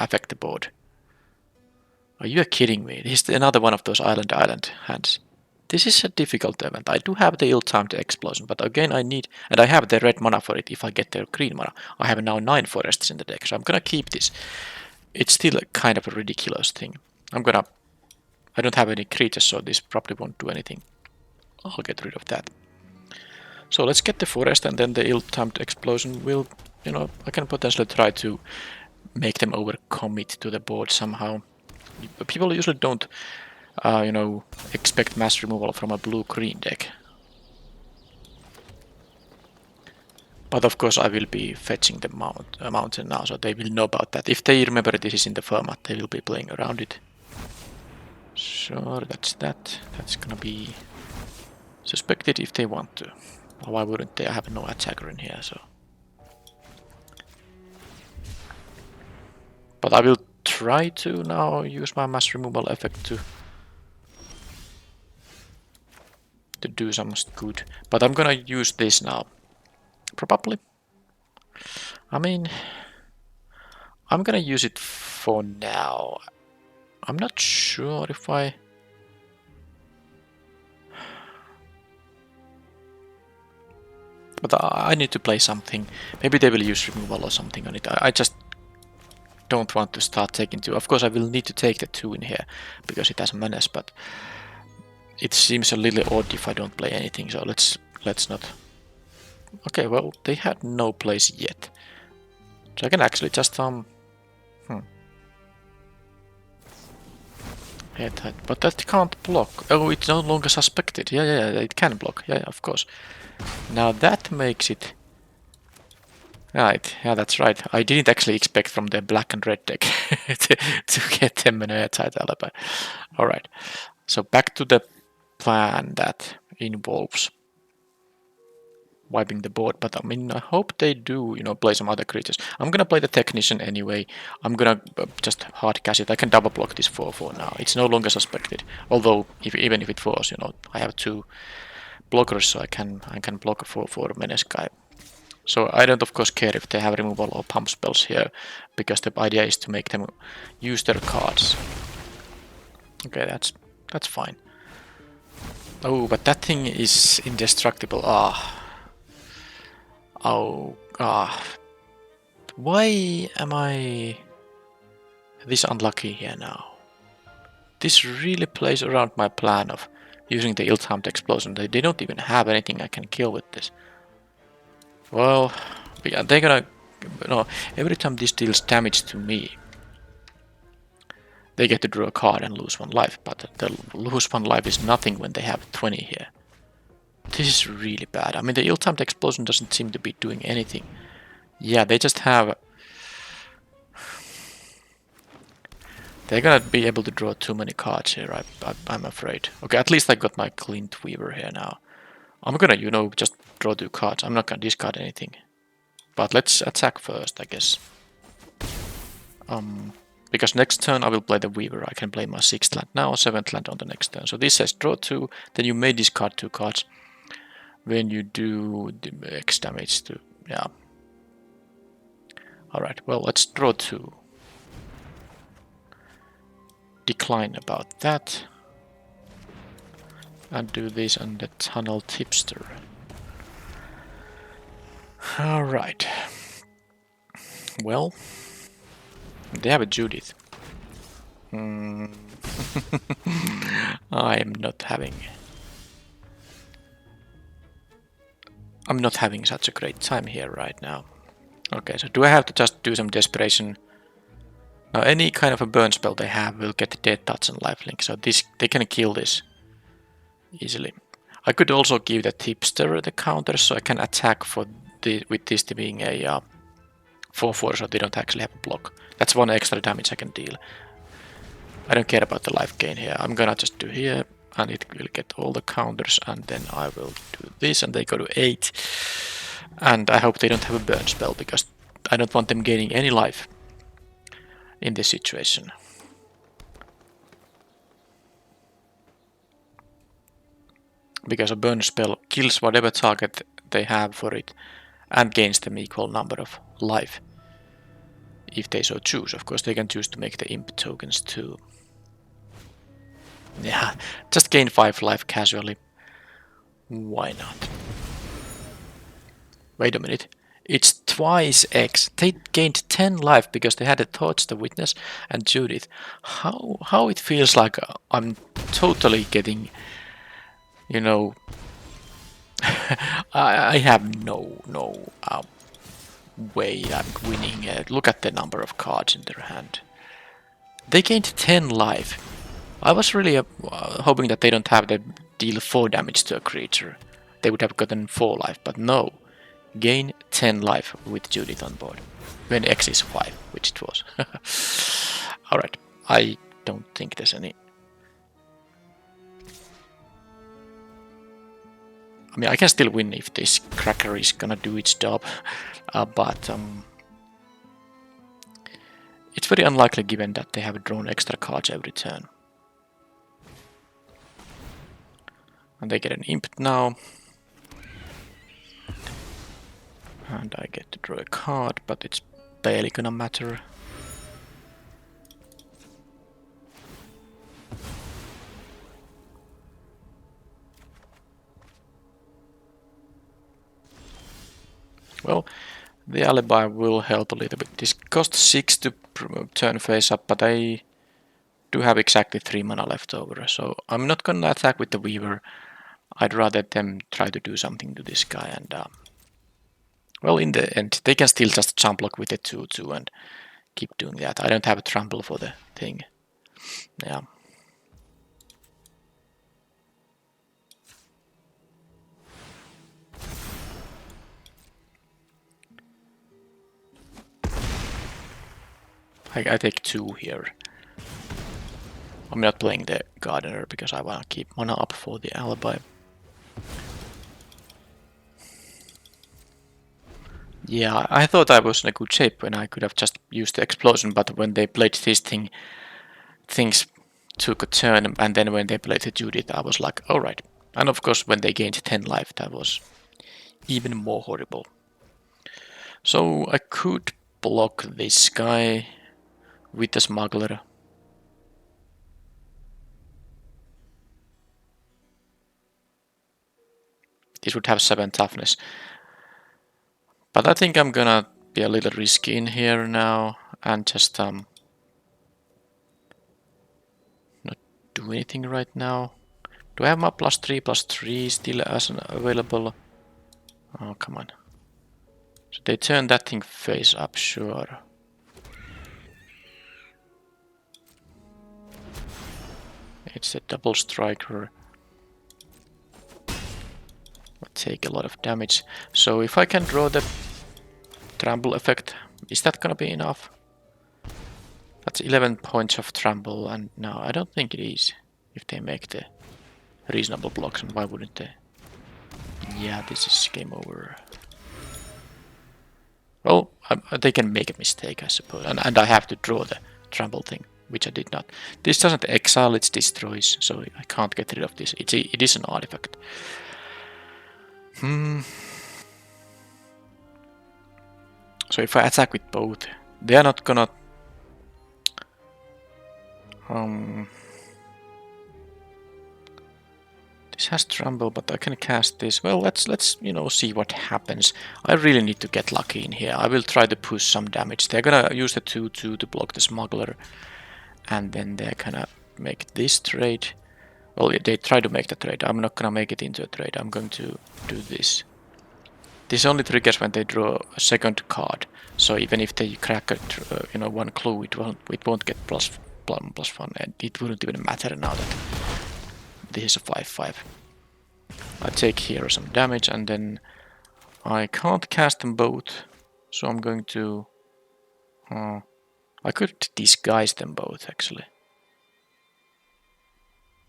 [SPEAKER 1] affect the board. Are you kidding me? This is another one of those island hands. This is a difficult event. I do have the ill-timed explosion, but again I have the red mana for it if I get the green mana. I have now 9 forests in the deck, so I'm gonna keep this. It's still kind of a ridiculous thing. I'm gonna I don't have any creatures, so this probably won't do anything. I'll get rid of that. So let's get the forest, and then the ill-timed explosion will, you know, I can potentially try to make them overcommit to the board somehow. People usually don't, you know, expect mass removal from a blue-green deck. But of course I will be fetching the mountain now, so they will know about that. If they remember this is in the format, they will be playing around it. Sure, that's that. That's gonna be suspected if they want to. Why wouldn't they? I have no attacker in here, so. But I will try to now use my mass removal effect to do some good. But I'm gonna use this now. Probably. I mean, I'm gonna use it for now. I'm not sure if I... But I need to play something. Maybe they will use removal or something on it. I just don't want to start taking 2. Of course I will need to take the 2 in here because it has a menace, but it seems a little odd if I don't play anything, so let's not. Okay, well, they had no place yet. So I can actually just yeah, but that can't block. Oh, it's no longer suspected. Yeah, it can block. Yeah, of course. Now that makes it right. Yeah, that's right. I didn't actually expect from the black and red deck to get them an airtight alibi. Alright. So back to the plan that involves wiping the board, but I mean, I hope they do, you know, play some other creatures. I'm gonna play the Technician anyway. I'm gonna just hard cast it. I can double block this 4/4 now. It's no longer suspected. Although, even if it was, you know, I have 2 blockers, so I can block a 4/4 menace guy. So I don't, of course, care if they have removal or pump spells here, because the idea is to make them use their cards. Okay, that's fine. Oh, but that thing is indestructible. Why am I this unlucky here now? This really plays around my plan of using the ill-timed explosion. They don't even have anything I can kill with this. Well, they're gonna... No, every time this deals damage to me, they get to draw a card and lose 1 life, but the lose 1 life is nothing when they have 20 here. This is really bad. I mean, the ill-timed explosion doesn't seem to be doing anything. Yeah, they just have... They're gonna be able to draw too many cards here, I'm afraid. Okay, at least I got my Clint Weaver here now. I'm gonna, you know, just draw 2 cards. I'm not gonna discard anything. But let's attack first, I guess. Because next turn I will play the Weaver. I can play my 6th land now, 7th land on the next turn. So this says draw 2, then you may discard 2 cards when you do the X damage to... yeah. Alright, well, let's draw 2. Decline about that. And do this on the Tunnel Tipster. Alright. Well, they have a Judith. I am not having... I'm not having such a great time here right now. Okay, so do I have to just do some desperation? Now any kind of a burn spell they have will get Dead Touch and Lifelink, so this they can kill this easily. I could also give the Tipster the counter, so I can attack for with this being a 4/4, so they don't actually have a block. That's 1 extra damage I can deal. I don't care about the life gain here. I'm gonna just do here, and it will get all the counters, and then I will do this, and they go to 8. And I hope they don't have a burn spell, because I don't want them gaining any life in this situation. Because a burn spell kills whatever target they have for it and gains them equal number of life. If they so choose. Of course they can choose to make the imp tokens too. Yeah, just gain 5 life casually. Why not? Wait a minute. It's twice X. They gained 10 life because they had a Torch, the Witness, and Judith. How it feels like I'm totally getting, you know, I have no way I'm winning. Look at the number of cards in their hand. They gained 10 life. I was really hoping that they don't have the deal 4 damage to a creature. They would have gotten 4 life, but no. Gain 10 life with Judith on board. When X is 5, which it was. Alright, I don't think there's any... I mean, I can still win if this cracker is gonna do its job, but it's very unlikely given that they have drawn extra cards every turn. And they get an imp now. And I get to draw a card, but it's barely gonna matter. Well, the alibi will help a little bit. This costs 6 to turn face up, but I do have exactly 3 mana left over, so I'm not gonna attack with the Weaver. I'd rather them try to do something to this guy, and well, in the end, they can still just jump block with the 2/2 and keep doing that. I don't have a trample for the thing. Yeah. I take 2 here. I'm not playing the Gardener because I want to keep mana up for the alibi. Yeah, I thought I was in a good shape when I could have just used the explosion, but when they played this thing, things took a turn, and then when they played the Judith, I was like, alright. And of course, when they gained 10 life, that was even more horrible. So I could block this guy with the Smuggler. This would have 7 toughness. But I think I'm gonna be a little risky in here now and just not do anything right now. Do I have my +3/+3 still as available? Oh, come on. So they turn that thing face up, sure. It's a double striker. I take a lot of damage. So if I can draw the trample effect, is that gonna be enough? That's 11 points of trample, and no, I don't think it is. If they make the reasonable blocks, and why wouldn't they? Yeah, this is game over. Well, they can make a mistake, I suppose, and I have to draw the trample thing, which I did not. This doesn't exile, it destroys, so I can't get rid of this. It is an artifact. So if I attack with both, they are not gonna... This has trample, but I can cast this. Well, let's see what happens. I really need to get lucky in here. I will try to push some damage. They're gonna use the 2/2 to block the Smuggler, and then they're gonna make this trade. Well, they try to make the trade. I'm not gonna make it into a trade. I'm going to do this. This only triggers when they draw a second card. So even if they crack one clue, it won't get +1, and it wouldn't even matter now that this is a 5/5. I take here some damage, and then I can't cast them both, so I'm going to... I could disguise them both, actually.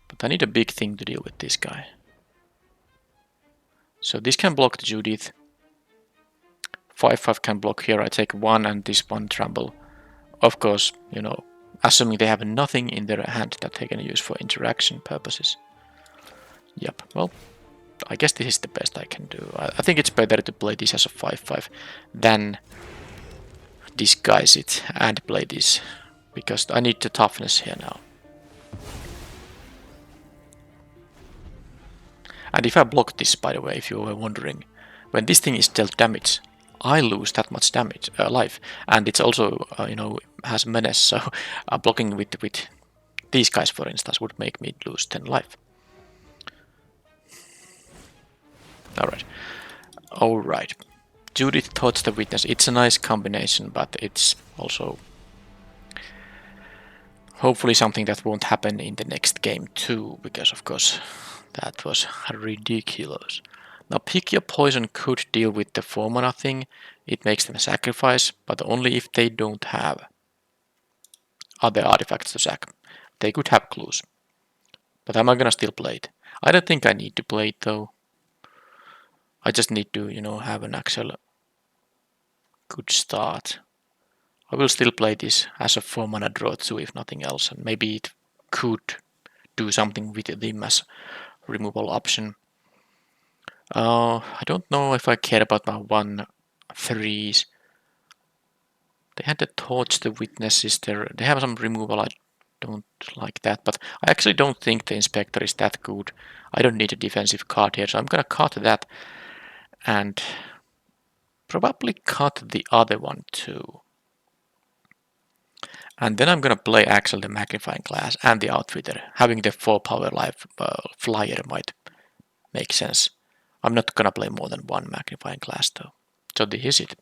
[SPEAKER 1] But I need a big thing to deal with this guy. So this can block the Judith. 5/5 can block here. I take 1 and this 1 trample. Of course, assuming they have nothing in their hand that they can use for interaction purposes. Yep, well, I guess this is the best I can do. I think it's better to play this as a 5/5 than disguise it and play this, because I need the toughness here now. And if I block this, by the way, if you were wondering, when this thing is dealt damage, I lose that much damage, life, and it's also you know, has menace. So blocking with these guys, for instance, would make me lose 10 life. All right. Judith Touch the Witness. It's a nice combination, but it's also hopefully something that won't happen in the next game too, because of course that was ridiculous. Now pick your poison could deal with the 4 mana thing. It makes them sacrifice, but only if they don't have other artifacts to sack. They could have clues. But am I gonna still play it? I don't think I need to play it though. I just need to, you know, have an actual good start. I will still play this as a 4 mana draw too, if nothing else, and maybe it could do something with them as removal option. I don't know if I care about my 1/3s. They had the Torch the Witnesses there. They have some removal. I don't like that, but I actually don't think the Inspector is that good. I don't need a defensive card here, so I'm gonna cut that and probably cut the other one too. And then I'm gonna play actually the Magnifying Glass and the Outfitter. Having the 4 power life flyer might make sense. I'm not gonna play more than 1 Magnifying Glass though. So this is it.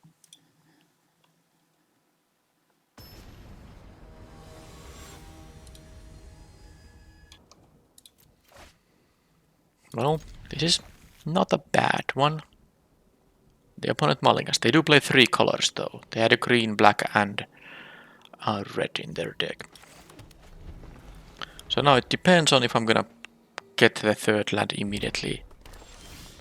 [SPEAKER 1] Well, this is not a bad one. The opponent mulligans. They do play 3 colors though. They had a green, black and red in their deck. So now it depends on if I'm gonna get the 3rd land immediately.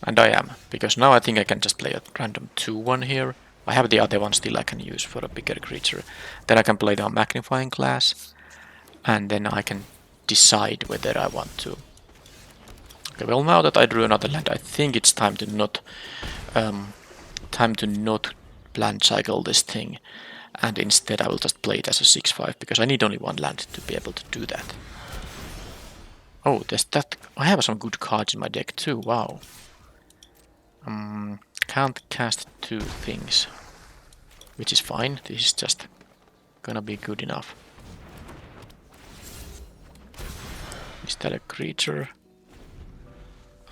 [SPEAKER 1] And I am, because now I think I can just play a random 2/1 here. I have the other one still I can use for a bigger creature. Then I can play the Magnifying Glass, and then I can decide whether I want to. Okay, well, now that I drew another land, I think it's time to not land cycle this thing, and instead I will just play it as a 6/5 because I need only 1 land to be able to do that. Oh, there's that. I have some good cards in my deck too. Wow. Can't cast 2 things, which is fine. This is just gonna be good enough. Is that a creature?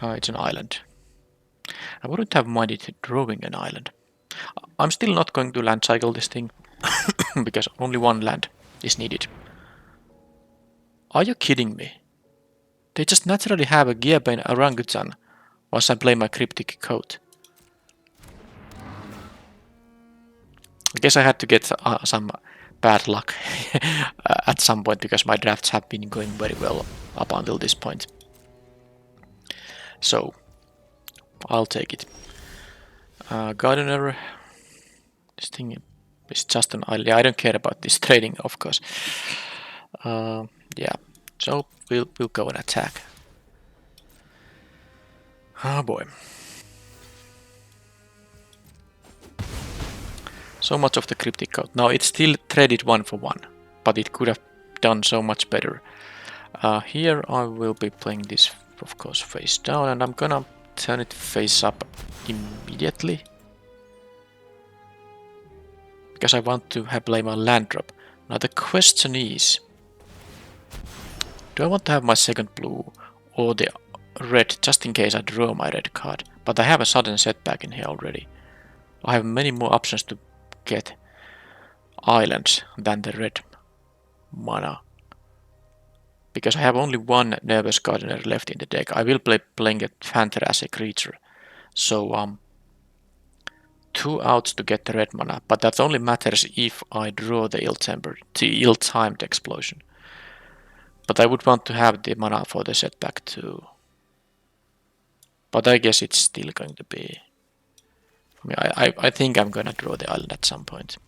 [SPEAKER 1] It's an island. I wouldn't have minded drawing an island. I'm still not going to land cycle this thing because only 1 land is needed. Are you kidding me? They just naturally have a Gearbane Orangutan once I play my Cryptic Coat. I guess I had to get some bad luck at some point because my drafts have been going very well up until this point. So, I'll take it. Gardener. This thing is just an island. Yeah, I don't care about this trading, of course. Yeah, so we'll go and attack. Oh boy. So much of the Cryptic Coat. Now it's still threaded 1 for 1, but it could have done so much better. Here I will be playing this, of course, face down, and I'm gonna turn it face up immediately. Because I want to play my land drop. Now the question is, do I want to have my 2nd blue or the red just in case I draw my red card? But I have a sudden setback in here already. I have many more options to get islands than the red mana. Because I have only 1 Nervous Gardener left in the deck. I will be playing a Panther as a creature. So 2 outs to get the red mana, but that only matters if I draw the ill-timed explosion. But I would want to have the mana for the setback too. But I guess it's still going to be... I mean, I think I'm gonna draw the island at some point.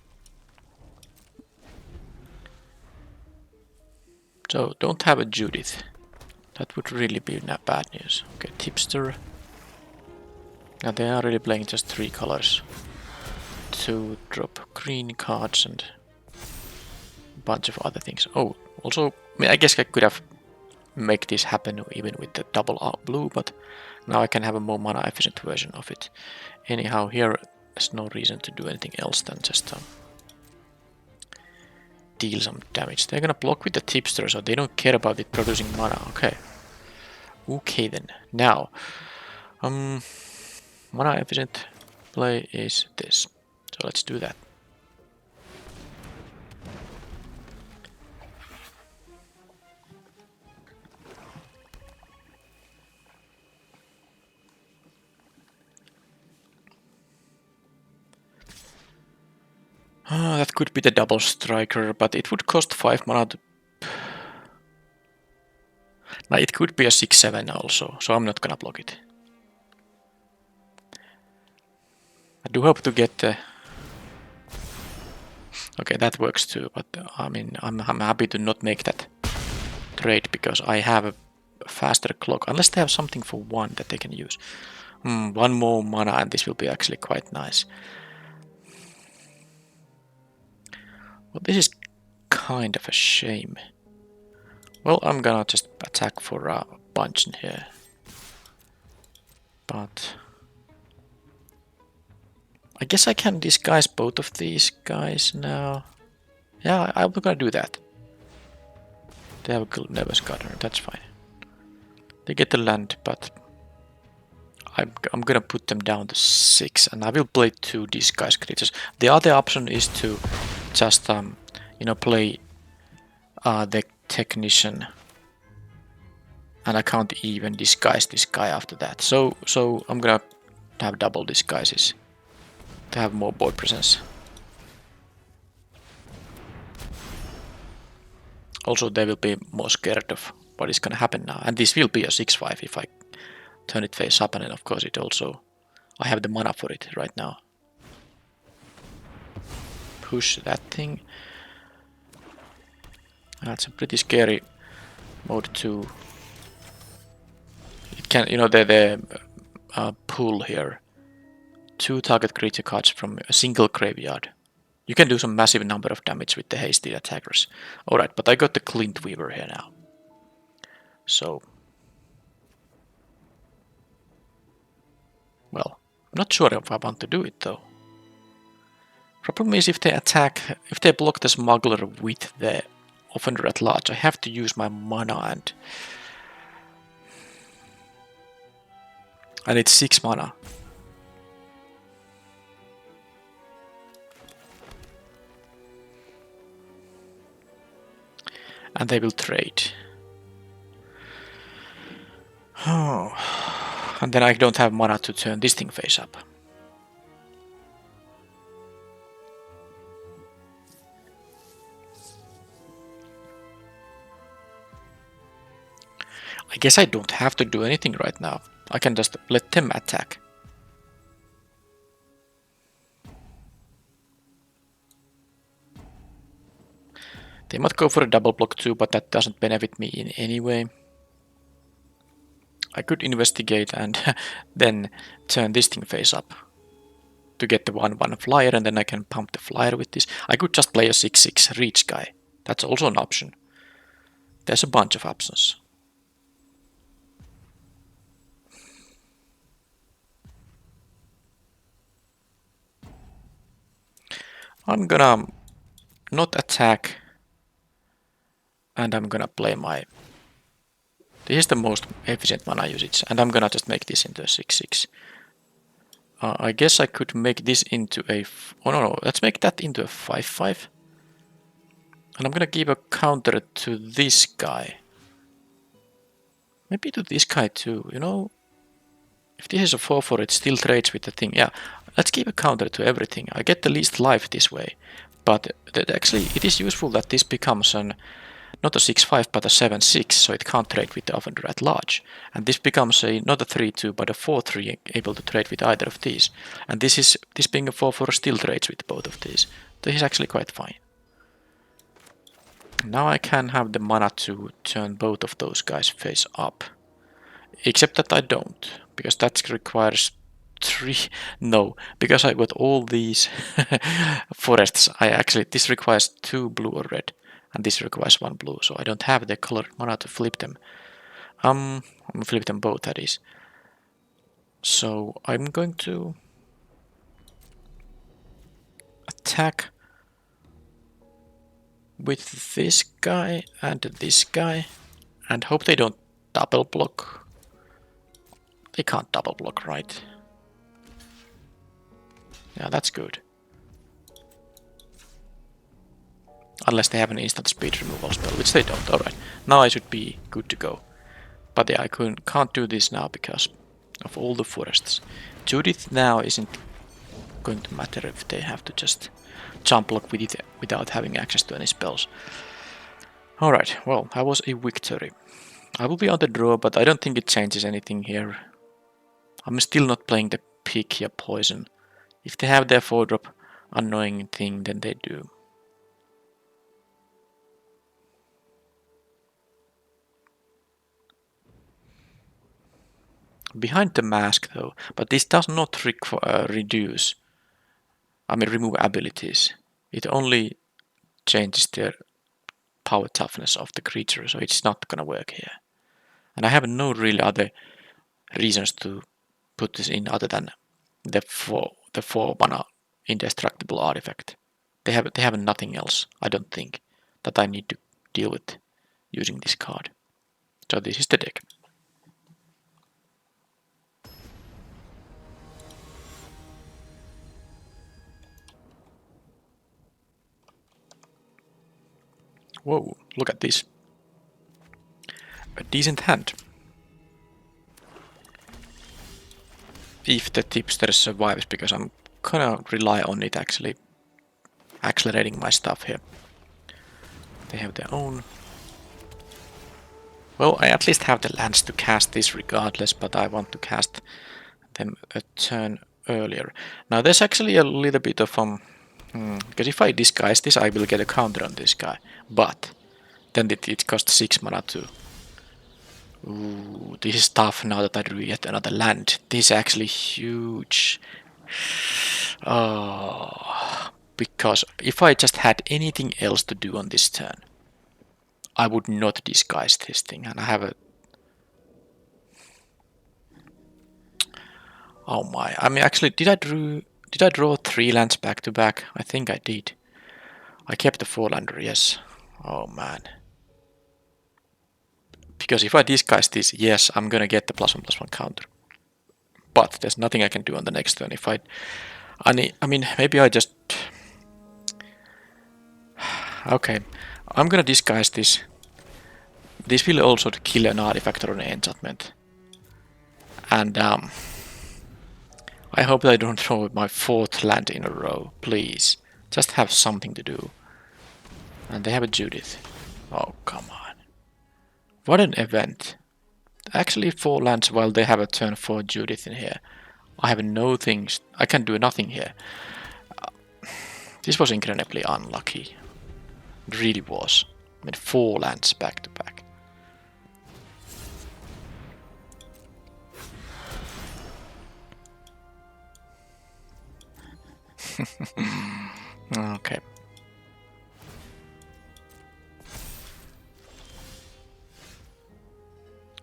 [SPEAKER 1] So, don't have a Judith. That would really be bad news. Okay, Tipster. Now they are really playing just 3 colors. To drop green cards and a bunch of other things. Oh, also, I mean, I guess I could have made this happen even with the double blue, but now I can have a more mana efficient version of it. Anyhow, here there's no reason to do anything else than just deal some damage. They're gonna block with the tipster, so they don't care about it producing mana. Okay. Okay then. Now, mana efficient play is this. So let's do that. That could be the double striker, but it would cost 5 mana to... Now it could be a 6-7 also, so I'm not gonna block it. I do hope to get the... Okay, that works too, but I mean, I'm happy to not make that trade because I have a faster clock, unless they have something for 1 that they can use. 1 more mana and this will be actually quite nice. Well, this is kind of a shame. Well, I'm gonna just attack for a bunch in here. But... I guess I can disguise both of these guys now. Yeah, I'm gonna do that. They have a Never's Gardener, that's fine. They get the land, but... I'm gonna put them down to 6, and I will play 2 disguise creatures. The other option is to just, you know, play the Technician, and I can't even disguise this guy after that. So I'm gonna have double disguises to have more board presence. Also, they will be more scared of what is gonna happen now, and this will be a 6-5 if I turn it face up, and then of course it also... I have the mana for it right now. Push that thing. That's a pretty scary mode 2. It can, you know, the pull here. 2 target creature cards from a single graveyard. You can do some massive number of damage with the hasty attackers. Alright, but I got the Clint Weaver here now. So... Well, I'm not sure if I want to do it though. Problem is if they attack, if they block the Smuggler with the Offender at Large, I have to use my mana and it's 6 mana. And they will trade. Oh. And then I don't have mana to turn this thing face up. I guess I don't have to do anything right now. I can just let them attack. They might go for a double block too, but that doesn't benefit me in any way. I could investigate and then turn this thing face up to get the 1/1 flyer, and then I can pump the flyer with this. I could just play a 6/6 reach guy. That's also an option. There's a bunch of options. I'm gonna not attack, and I'm gonna play my... This is the most efficient mana usage, and I'm gonna just make this into a 6/6. I guess I could make this into a... Oh no, let's make that into a 5/5. And I'm gonna give a counter to this guy. Maybe to this guy too, you know? If this is a 4/4, it still trades with the thing. Yeah, let's give a counter to everything. I get the least life this way. But actually, it is useful that this becomes an... Not a 6/5, but a 7/6, so it can't trade with the Offender at Large. And this becomes a not a 3/2, but a 4/3, able to trade with either of these. And this being a 4/4 still trades with both of these. This is actually quite fine. Now I can have the mana to turn both of those guys face up. Except that I don't, because that requires 3... No, because I got all these forests, this requires 2 blue or red. And this requires 1 blue, so I don't have the colored mana to flip them. I'm gonna flip them both, that is. So I'm going to... attack with this guy and this guy and hope they don't double block. They can't double block, right? Yeah, that's good. Unless they have an instant speed removal spell, which they don't. Alright, now I should be good to go. But yeah, I can't do this now because of all the forests. Judith now isn't going to matter if they have to just jump block with it without having access to any spells. Alright, well, that was a victory. I will be on the draw, but I don't think it changes anything here. I'm still not playing the pick or poison. If they have their 4-drop annoying thing, then they do. Behind the mask though, but this does not reduce, remove abilities. It only changes the power toughness of the creature, so it's not gonna work here. And I have no really other reasons to put this in other than the 4 mana indestructible artifact. They have nothing else, I don't think, that I need to deal with using this card. So this is the deck. Whoa, look at this. A decent hand. If the tipster survives, because I'm gonna rely on it actually accelerating my stuff here. They have their own. Well, I at least have the lands to cast this regardless, but I want to cast them a turn earlier. Now there's actually a little bit of because if I disguise this, I will get a counter on this guy, but then it costs 6 mana too. Ooh, this is tough now that I drew yet another land. This is actually huge. Oh, because if I just had anything else to do on this turn, I would not disguise this thing, and I have a... Oh my, actually, did I draw 3 lands back to back? I think I did. I kept the 4-lander, yes. Oh man. Because if I disguise this, yes, I'm gonna get the +1/+1 counter. But there's nothing I can do on the next turn. If maybe I just... Okay, I'm gonna disguise this. This will also kill an artifact or an enchantment. And I hope that I don't throw my 4th land in a row, please. Just have something to do. And they have a Judith. Oh, come on. What an event. Actually 4 lands while they have a turn 4 Judith in here. I have no things. I can do nothing here. This was incredibly unlucky. It really was. 4 lands back to back. Okay.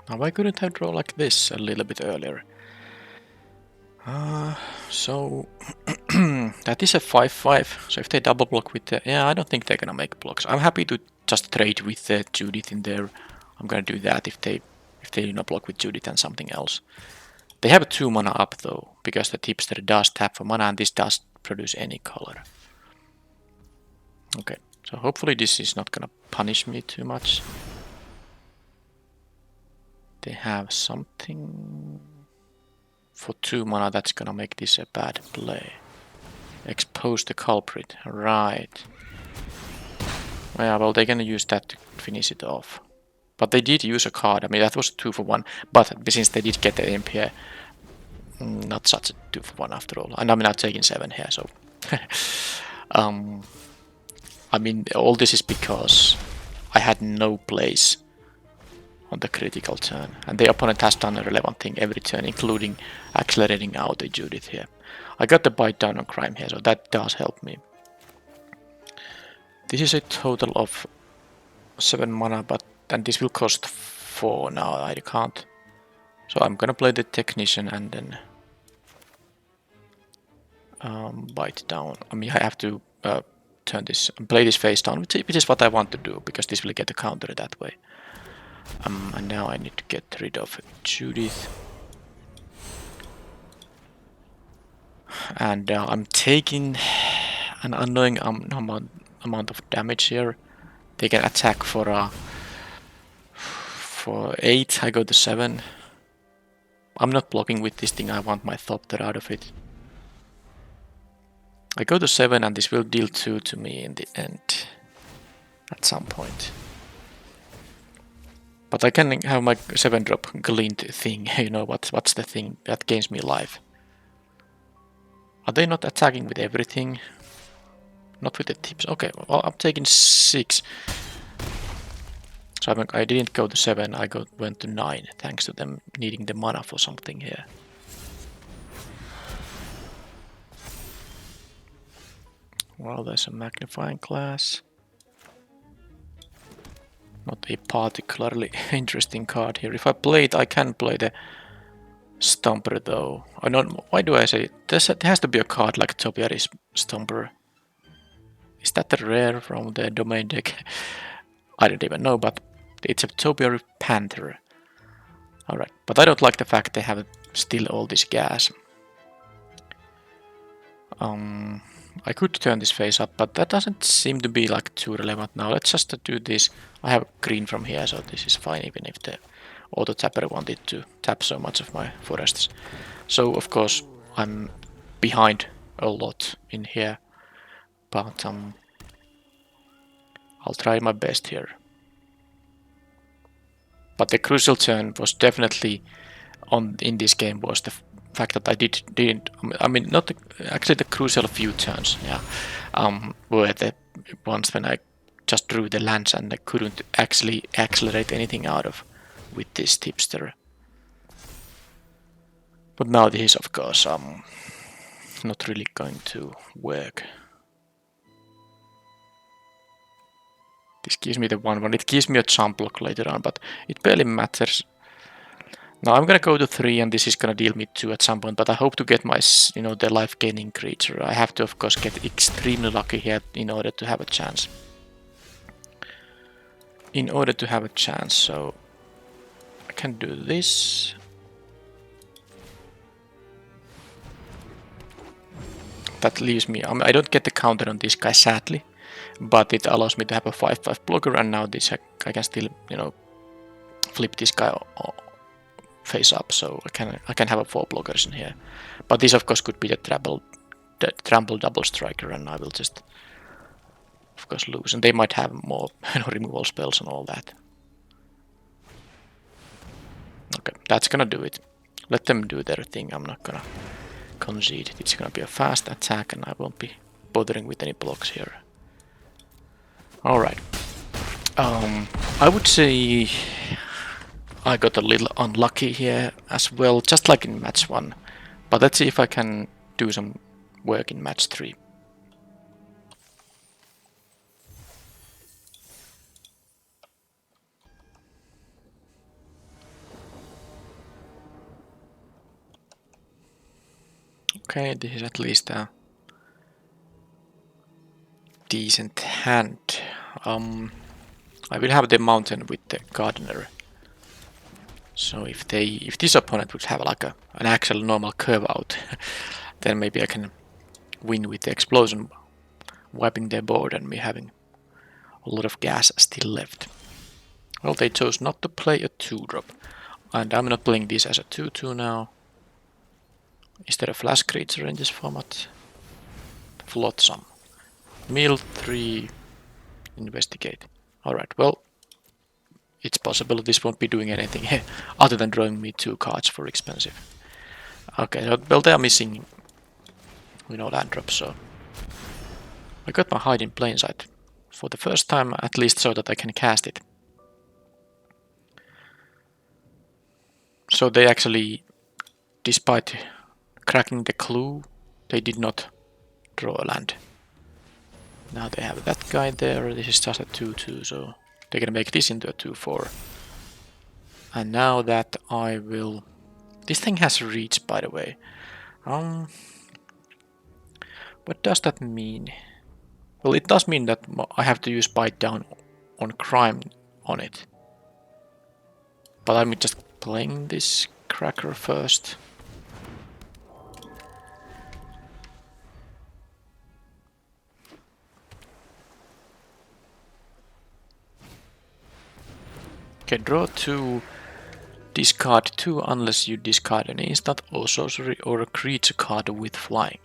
[SPEAKER 1] Now why couldn't I draw like this a little bit earlier? So that is a 5/5. So if they double block with the... Yeah, I don't think they're gonna make blocks. I'm happy to just trade with the Judith in there. I'm gonna do that if they block with Judith and something else. They have a 2 mana up though, because the tipster does tap for mana and this does produce any color. Okay, so hopefully this is not gonna punish me too much. They have something for 2 mana that's gonna make this a bad play. Expose the culprit, right. Yeah, well, they're gonna use that to finish it off. But they did use a card. That was a 2-for-1. But since they did get the MP, not such a 2-for-1 after all. And I'm not taking 7 here, so... all this is because I had no place on the critical turn. And the opponent has done a relevant thing every turn, including accelerating out a Judith here. I got the bite down on crime here, so that does help me. This is a total of 7 mana, and this will cost 4 now. I can't. So I'm gonna play the Technician and then bite down. I mean, I have to turn this, play this face down, which is what I want to do, because this will get a counter that way. And now I need to get rid of Judith. And I'm taking an annoying amount of damage here. They can attack for 8, I go to 7. I'm not blocking with this thing, I want my Thopter out of it. I go to 7 and this will deal 2 to me in the end. At some point. But I can have my 7-drop glint thing, you know, what's the thing that gains me life. Are they not attacking with everything? Not with the tips. Okay, well, I'm taking 6. So I didn't go to 7, I went to 9, thanks to them needing the mana for something here. Well, there's a magnifying glass. Not a particularly interesting card here. If I play it, I can play the Stomper though. Oh, no, why do I say it? There has to be a card like Topiary's Stomper. Is that the rare from the domain deck? I don't even know, but it's a Topiary Panther. Alright, but I don't like the fact they have still all this gas. I could turn this face up, but that doesn't seem to be like too relevant now. Let's just do this. I have green from here, so this is fine, even if the auto tapper wanted to tap so much of my forests. So of course I'm behind a lot in here, but I'll try my best here. But the crucial turn was definitely in this game was the fact that I didn't. I mean, not actually the crucial few turns. Yeah, were the ones when I just drew the lands and I couldn't actually accelerate anything out of with this tipster. But now this is of course not really going to work. This gives me the 1/1. It gives me a jump block later on, but it barely matters. Now I'm gonna go to 3 and this is gonna deal me 2 at some point, but I hope to get my, you know, the life gaining creature. I have to of course get extremely lucky here in order to have a chance. So I can do this. That leaves me, I don't get the counter on this guy sadly, but it allows me to have a 5/5 blocker, and now this I can still, you know, flip this guy face up, so I can have a 4 blockers in here. But this of course could be the trample double striker, and I will just of course lose. And they might have more, you know, removal spells and all that. Okay, that's gonna do it. Let them do their thing. I'm not gonna concede. It's gonna be a fast attack, and I won't be bothering with any blocks here. Alright. I would say I got a little unlucky here as well, just like in match 1. But let's see if I can do some work in match 3. Okay, this is at least a decent hand. I will have the mountain with the gardener. So if this opponent would have like an actual normal curve out, then maybe I can win with the explosion, wiping their board and me having a lot of gas still left. Well, they chose not to play a 2-drop, and I'm not playing this as a 2/2 now. Is there a flash creature in this format? Flotsam. Mill 3, investigate. Alright, well, it's possible this won't be doing anything other than drawing me 2 cards for expensive. Okay, well, they are missing, you know, land drops, so I got my hide in plain sight for the first time, at least, so that I can cast it. So they actually, despite cracking the clue, they did not draw a land. Now they have that guy there. This is just a 2/2, so they can make this into a 2/4. And now that I will... This thing has reach, by the way. What does that mean? Well, it does mean that I have to use bite down on crime on it. But I'm just playing this cracker first. Okay, draw 2, discard 2 unless you discard an instant or sorcery or a creature card with flying.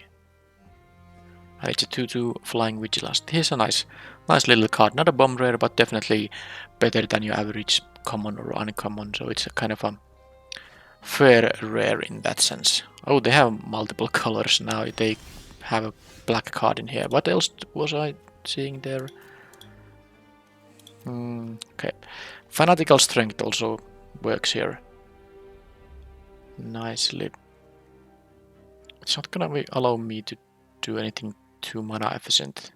[SPEAKER 1] And it's a 2/2 flying vigilance. Here's a nice little card. Not a bomb rare, but definitely better than your average common or uncommon. So it's a kind of a fair rare in that sense. Oh, they have multiple colors now. They have a black card in here. What else was I seeing there? Okay. Fanatical Strength also works here nicely. It's not gonna allow me to do anything too mana efficient.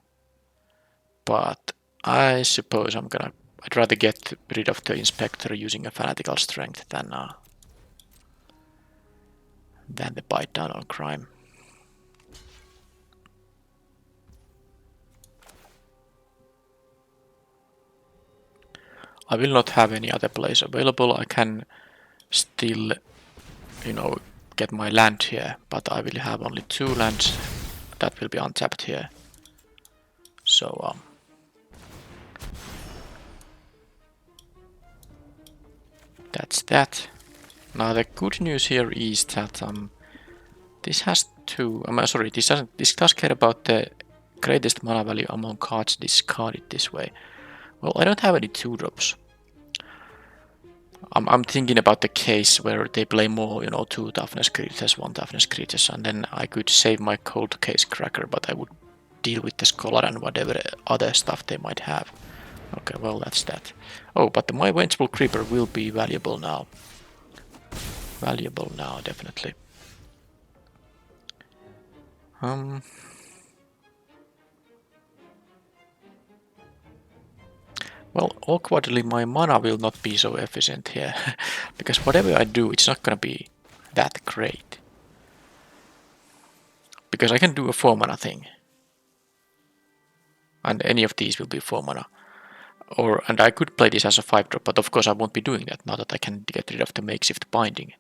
[SPEAKER 1] But I suppose I'd rather get rid of the Inspector using a Fanatical Strength than the bite down on crime. I will not have any other place available. I can still, get my land here, but I will have only 2 lands that will be untapped here. So, that's that. Now the good news here is that this has 2. This does care about the greatest mana value among cards discarded this way. Well, I don't have any 2-drops. I'm thinking about the case where they play more, 2 toughness creatures, 1 toughness creatures, and then I could save my cold case cracker, but I would deal with the scholar and whatever other stuff they might have. Okay, well, that's that. Oh, but my Vengeful Creeper will be valuable now. Valuable now, definitely. Well, awkwardly, my mana will not be so efficient here, because whatever I do, it's not gonna be that great. Because I can do a 4 mana thing. And any of these will be 4 mana. And I could play this as a 5-drop, but of course I won't be doing that now that I can get rid of the makeshift binding.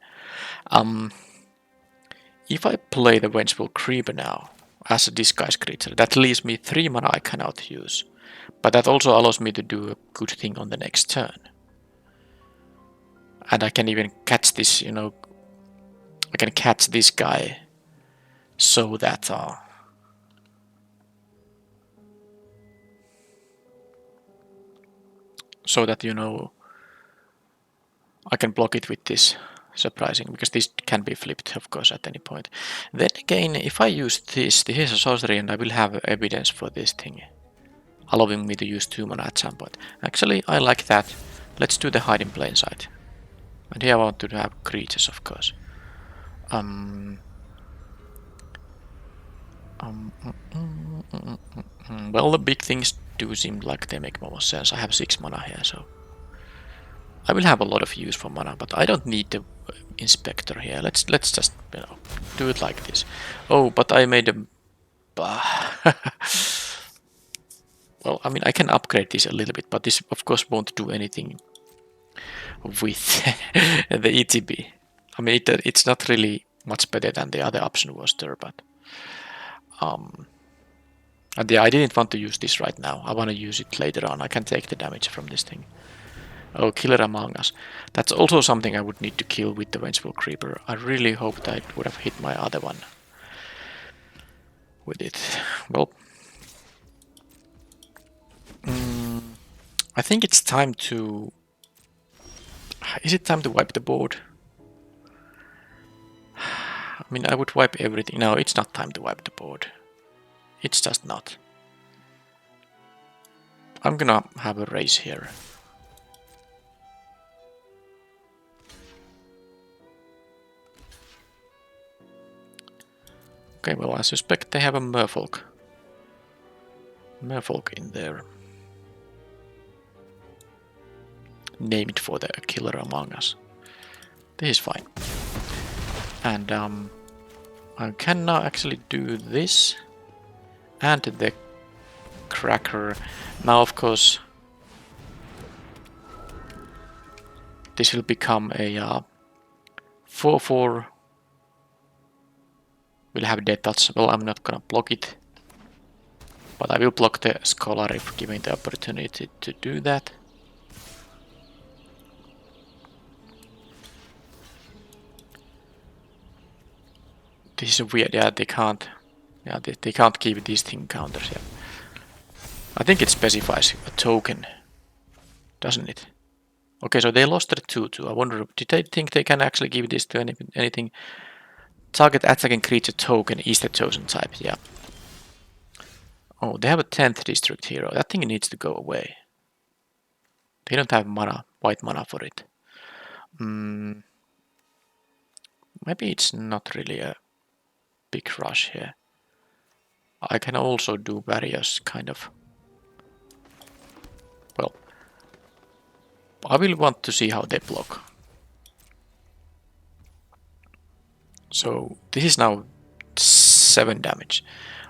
[SPEAKER 1] If I play the Vengeful Creeper now as a disguise creature, that leaves me 3 mana I cannot use. But that also allows me to do a good thing on the next turn. And I can even catch this, I can catch this guy so that I can block it with this. Surprising, because this can be flipped, of course, at any point. Then again, if I use this, here's a sorcery and I will have evidence for this thing, allowing me to use 2 mana at some point. Actually, I like that. Let's do the hide in plain sight. And here I want to have creatures, of course. Well, the big things do seem like they make more sense. I have 6 mana here, so I will have a lot of use for mana, but I don't need the Inspector here. Let's just do it like this. Oh, but I made a well, I mean, I can upgrade this a little bit, but this of course won't do anything with the ETB. I mean, it's not really much better than the other option was there, but and yeah, I didn't want to use this right now. I want to use it later on. I can take the damage from this thing. Oh, Killer Among Us. That's also something I would need to kill with the Vengeful Creeper. I really hoped I would have hit my other one with it. Well, I think it's time to... Is it time to wipe the board? I mean, I would wipe everything. No, it's not time to wipe the board. It's just not. I'm gonna have a race here. Okay, well, I suspect they have a Merfolk. Merfolk in there. Named for the Killer Among Us. This is fine. And I can now actually do this. and the cracker. Now, of course, this will become a 4-4. We'll have death touch. Well, I'm not gonna block it, but I will block the scholar if given the opportunity to do that. This is weird. Yeah, they can't. Yeah, they can't keep these thing counters. Yeah, I think it specifies a token, doesn't it? Okay, so they lost their 2-2. I wonder, did they think they can actually give this to anything? Target attacking creature token is the chosen type. Yeah. Oh, they have a 10th district hero. That thing needs to go away. They don't have mana, white mana for it. Maybe it's not really a big rush here. I can also do various kind of... Well, I will want to see how they block. So this is now 7 damage.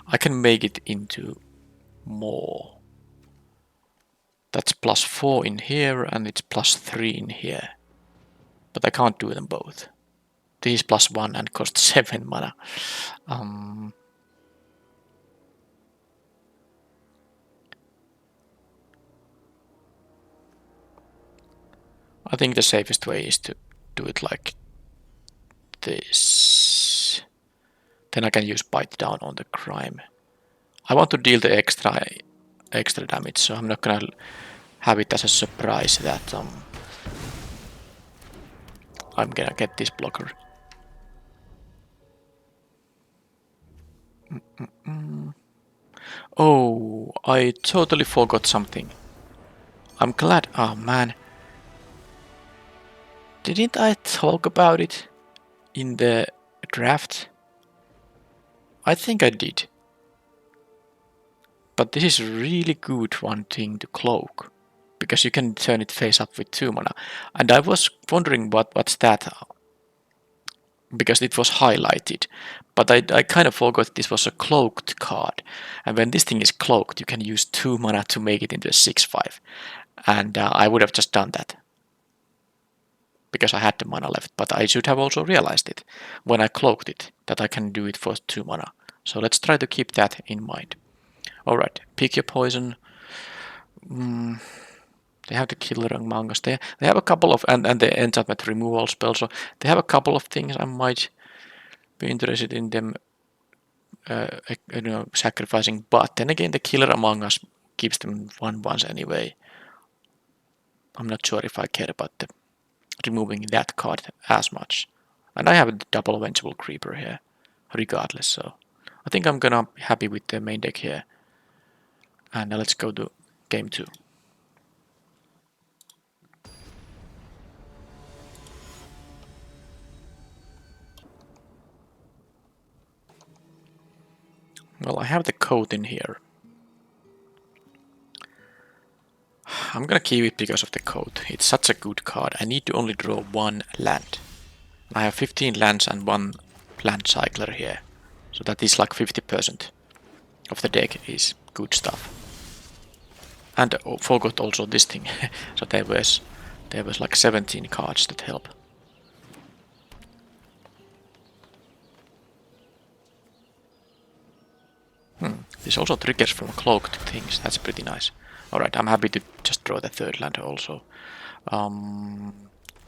[SPEAKER 1] I can make it into more. That's +4 in here and it's +3 in here. But I can't do them both. This is +1 and costs 7 mana. I think the safest way is to do it like this. Then I can use bite down on the crime. I want to deal the extra damage, so I'm not gonna have it as a surprise that I'm gonna get this blocker. Oh, I totally forgot something. I'm glad. Oh man. Didn't I talk about it in the draft? I think I did. But this is really good one thing to cloak, because you can turn it face up with 2 mana. And I was wondering what's that, because it was highlighted. But I kind of forgot this was a cloaked card. And when this thing is cloaked, you can use 2 mana to make it into a 6-5. And I would have just done that, because I had the mana left. But I should have also realized it when I cloaked it, that I can do it for 2 mana. So let's try to keep that in mind. Alright, pick your poison. They have the Killer Among Us. They have a couple of, and the enchantment removal spell, so they have a couple of things I might be interested in them sacrificing, but then again the Killer Among Us gives them 1/1s anyway. I'm not sure if I care about removing that card as much. And I have a double Vengeful Creeper here, regardless, so I think I'm gonna be happy with the main deck here. And now let's go to game 2. Well, I have the code in here. I'm gonna keep it because of the code. It's such a good card. I need to only draw 1 land. I have 15 lands and 1 land cycler here. So that is like 50% of the deck is good stuff. And forgot also this thing. So there was like 17 cards that help. This also triggers from cloaked things. That's pretty nice. Alright, I'm happy to just draw the 3rd land also.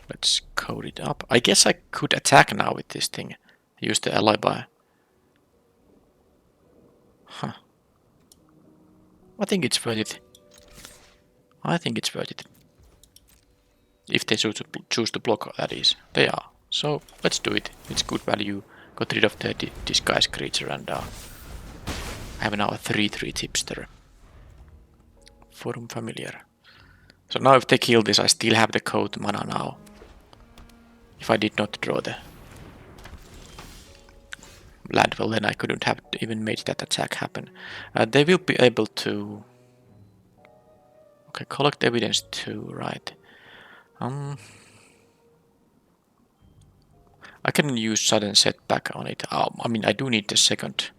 [SPEAKER 1] Let's code it up. I guess I could attack now with this thing. Use the alibi. Huh. I think it's worth it. I think it's worth it. If they choose to block, that is. They are. So let's do it. It's good value. Got rid of the disguise creature and I have now a 3/3 tipster. Forum familiar. So now if they kill this, I still have the code mana now. If I did not draw the land, well then I couldn't have even made that attack happen. They will be able to... Okay, collect evidence too, right. I can use sudden setback on it. I mean, I do need the second.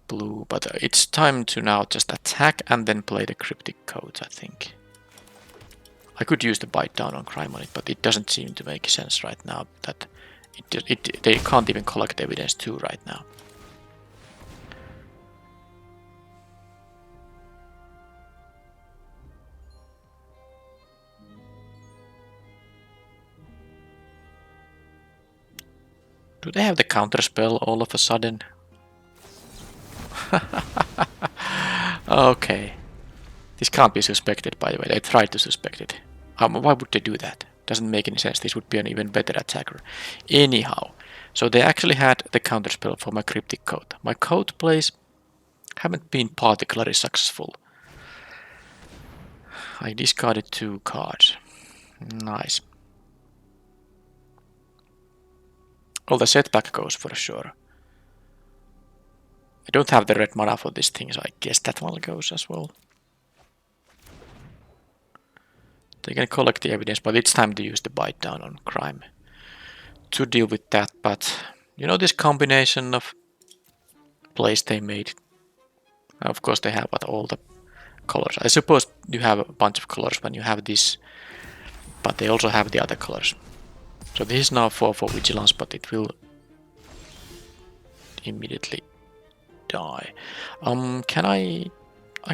[SPEAKER 1] blue, but it's time to now just attack and then play the cryptic code, I think. I could use the bite down on crime on it, but it doesn't seem to make sense right now that they can't even collect evidence 2 right now. Do they have the counter spell all of a sudden? Okay. This can't be suspected, by the way. They tried to suspect it. Why would they do that? Doesn't make any sense. This would be an even better attacker. Anyhow, so they actually had the counterspell for my cryptic code. My code plays haven't been particularly successful. I discarded 2 cards. Nice. Well, the setback goes for sure. I don't have the red mana for this thing, so I guess that one goes as well. They can collect the evidence, but it's time to use the bite down on crime to deal with that. But you know, this combination of plays they made. Of course, they have all the colors. I suppose you have a bunch of colors when you have this, but they also have the other colors. So this is now 4 for vigilance, but it will immediately die. Can I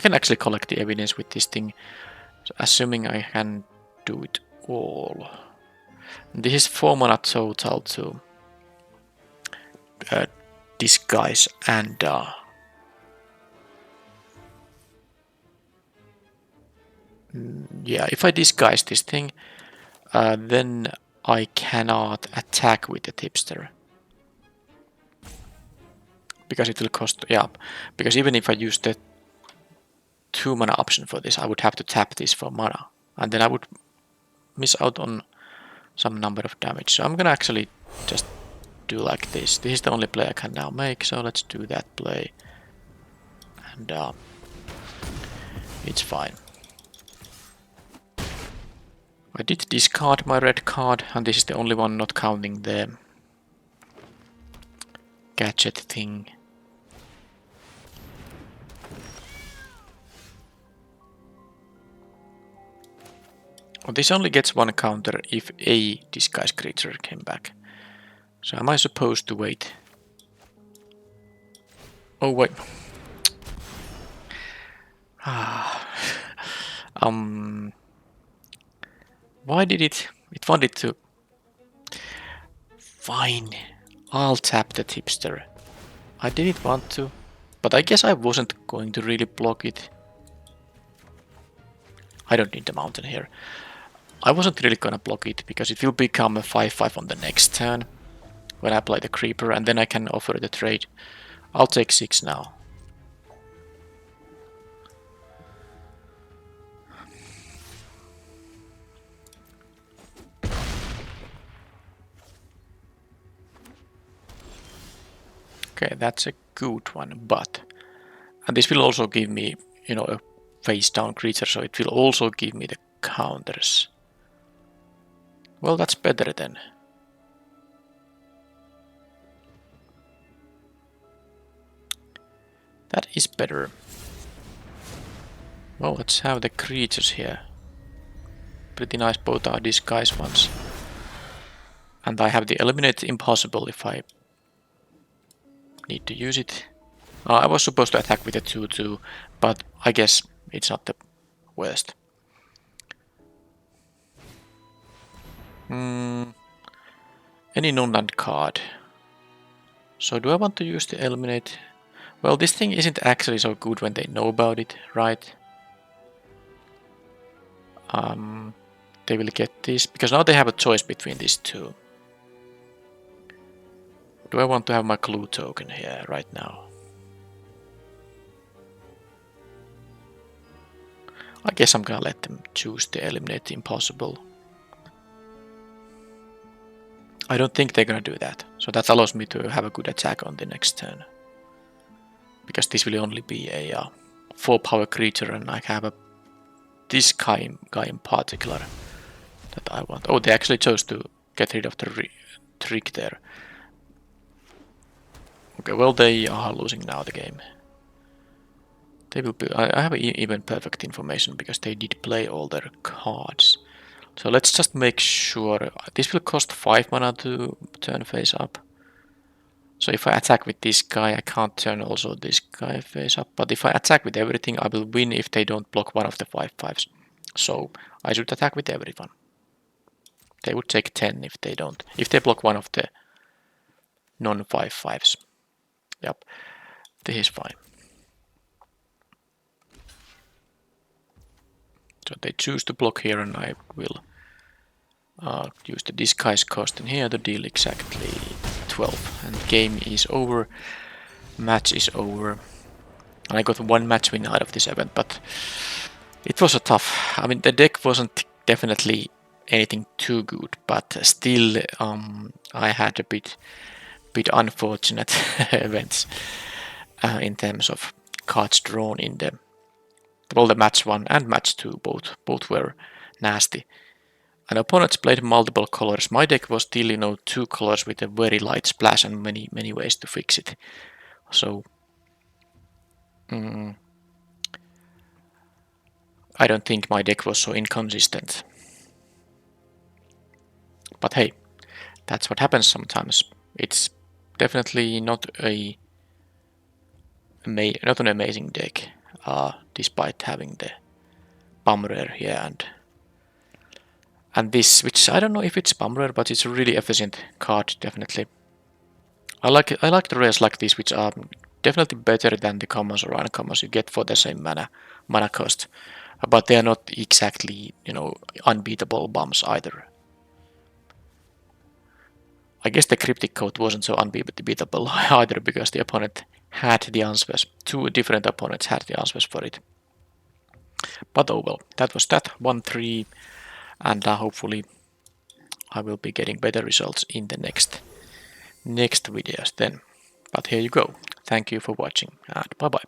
[SPEAKER 1] can actually collect the evidence with this thing, so assuming I can do it all. And this is 4 mana total to disguise and yeah, if I disguise this thing, then I cannot attack with the tipster. Because it will cost, yeah, because even if I use the 2 mana option for this, I would have to tap this for mana. And then I would miss out on some number of damage. So I'm gonna actually just do like this. This is the only play I can now make, so let's do that play. And it's fine. I did discard my red card, and this is the only one not counting the gadget thing. Well, this only gets 1 counter if a disguise creature came back. So am I supposed to wait? Oh wait. Why did it wanted to... Fine, I'll tap the tipster. I didn't want to, but I guess I wasn't going to really block it. I don't need the mountain here. I wasn't really gonna block it because it will become a 5/5 on the next turn when I play the creeper, and then I can offer the trade. I'll take 6 now. Okay, that's a good one, but... And this will also give me, you know, a face down creature, so it will also give me the counters. Well, that's better then. That is better. Well, let's have the creatures here. Pretty nice, both are disguise ones. And I have the eliminate impossible if I need to use it. I was supposed to attack with a 2/2, but I guess it's not the worst. Any non-land card. So do I want to use the eliminate? Well, this thing isn't actually so good when they know about it, right? They will get this, because now they have a choice between these two. Do I want to have my clue token here right now? I guess I'm gonna let them choose the eliminate impossible. I don't think they're gonna do that, so that allows me to have a good attack on the next turn. Because this will only be a 4-power creature, and I have this guy in particular that I want. Oh, they actually chose to get rid of the trick there. Okay, well, they are losing now the game. They will be. I have even perfect information because they did play all their cards. So let's just make sure. This will cost 5 mana to turn face up. So if I attack with this guy, I can't turn also this guy face up. But if I attack with everything, I will win if they don't block one of the 5/5s. So I should attack with everyone. They would take 10 if they don't. If they block one of the non-5/5s. Yep, this is fine. So they choose to block here, and I will use the disguise cost in here to deal exactly 12. And game is over. Match is over. I got 1 match win out of this event, but it was a tough. I mean, the deck wasn't definitely anything too good, but still, I had a bit unfortunate events in terms of cards drawn in the match 1 and match 2. Both were nasty. And opponents played multiple colors. My deck was still, 2 colors with a very light splash and many ways to fix it. So I don't think my deck was so inconsistent. But hey, that's what happens sometimes. It's definitely not an amazing deck, despite having the Bumrer here and this, which I don't know if it's Bumrer, but it's a really efficient card, definitely. I like the rares like this, which are definitely better than the commons or uncommons you get for the same mana cost, but they are not exactly unbeatable bombs either. I guess the cryptic code wasn't so unbeatable either because the opponent had the answers. 2 different opponents had the answers for it. But oh well, that was that 1-3, and hopefully I will be getting better results in the next videos then. But here you go. Thank you for watching, and bye bye.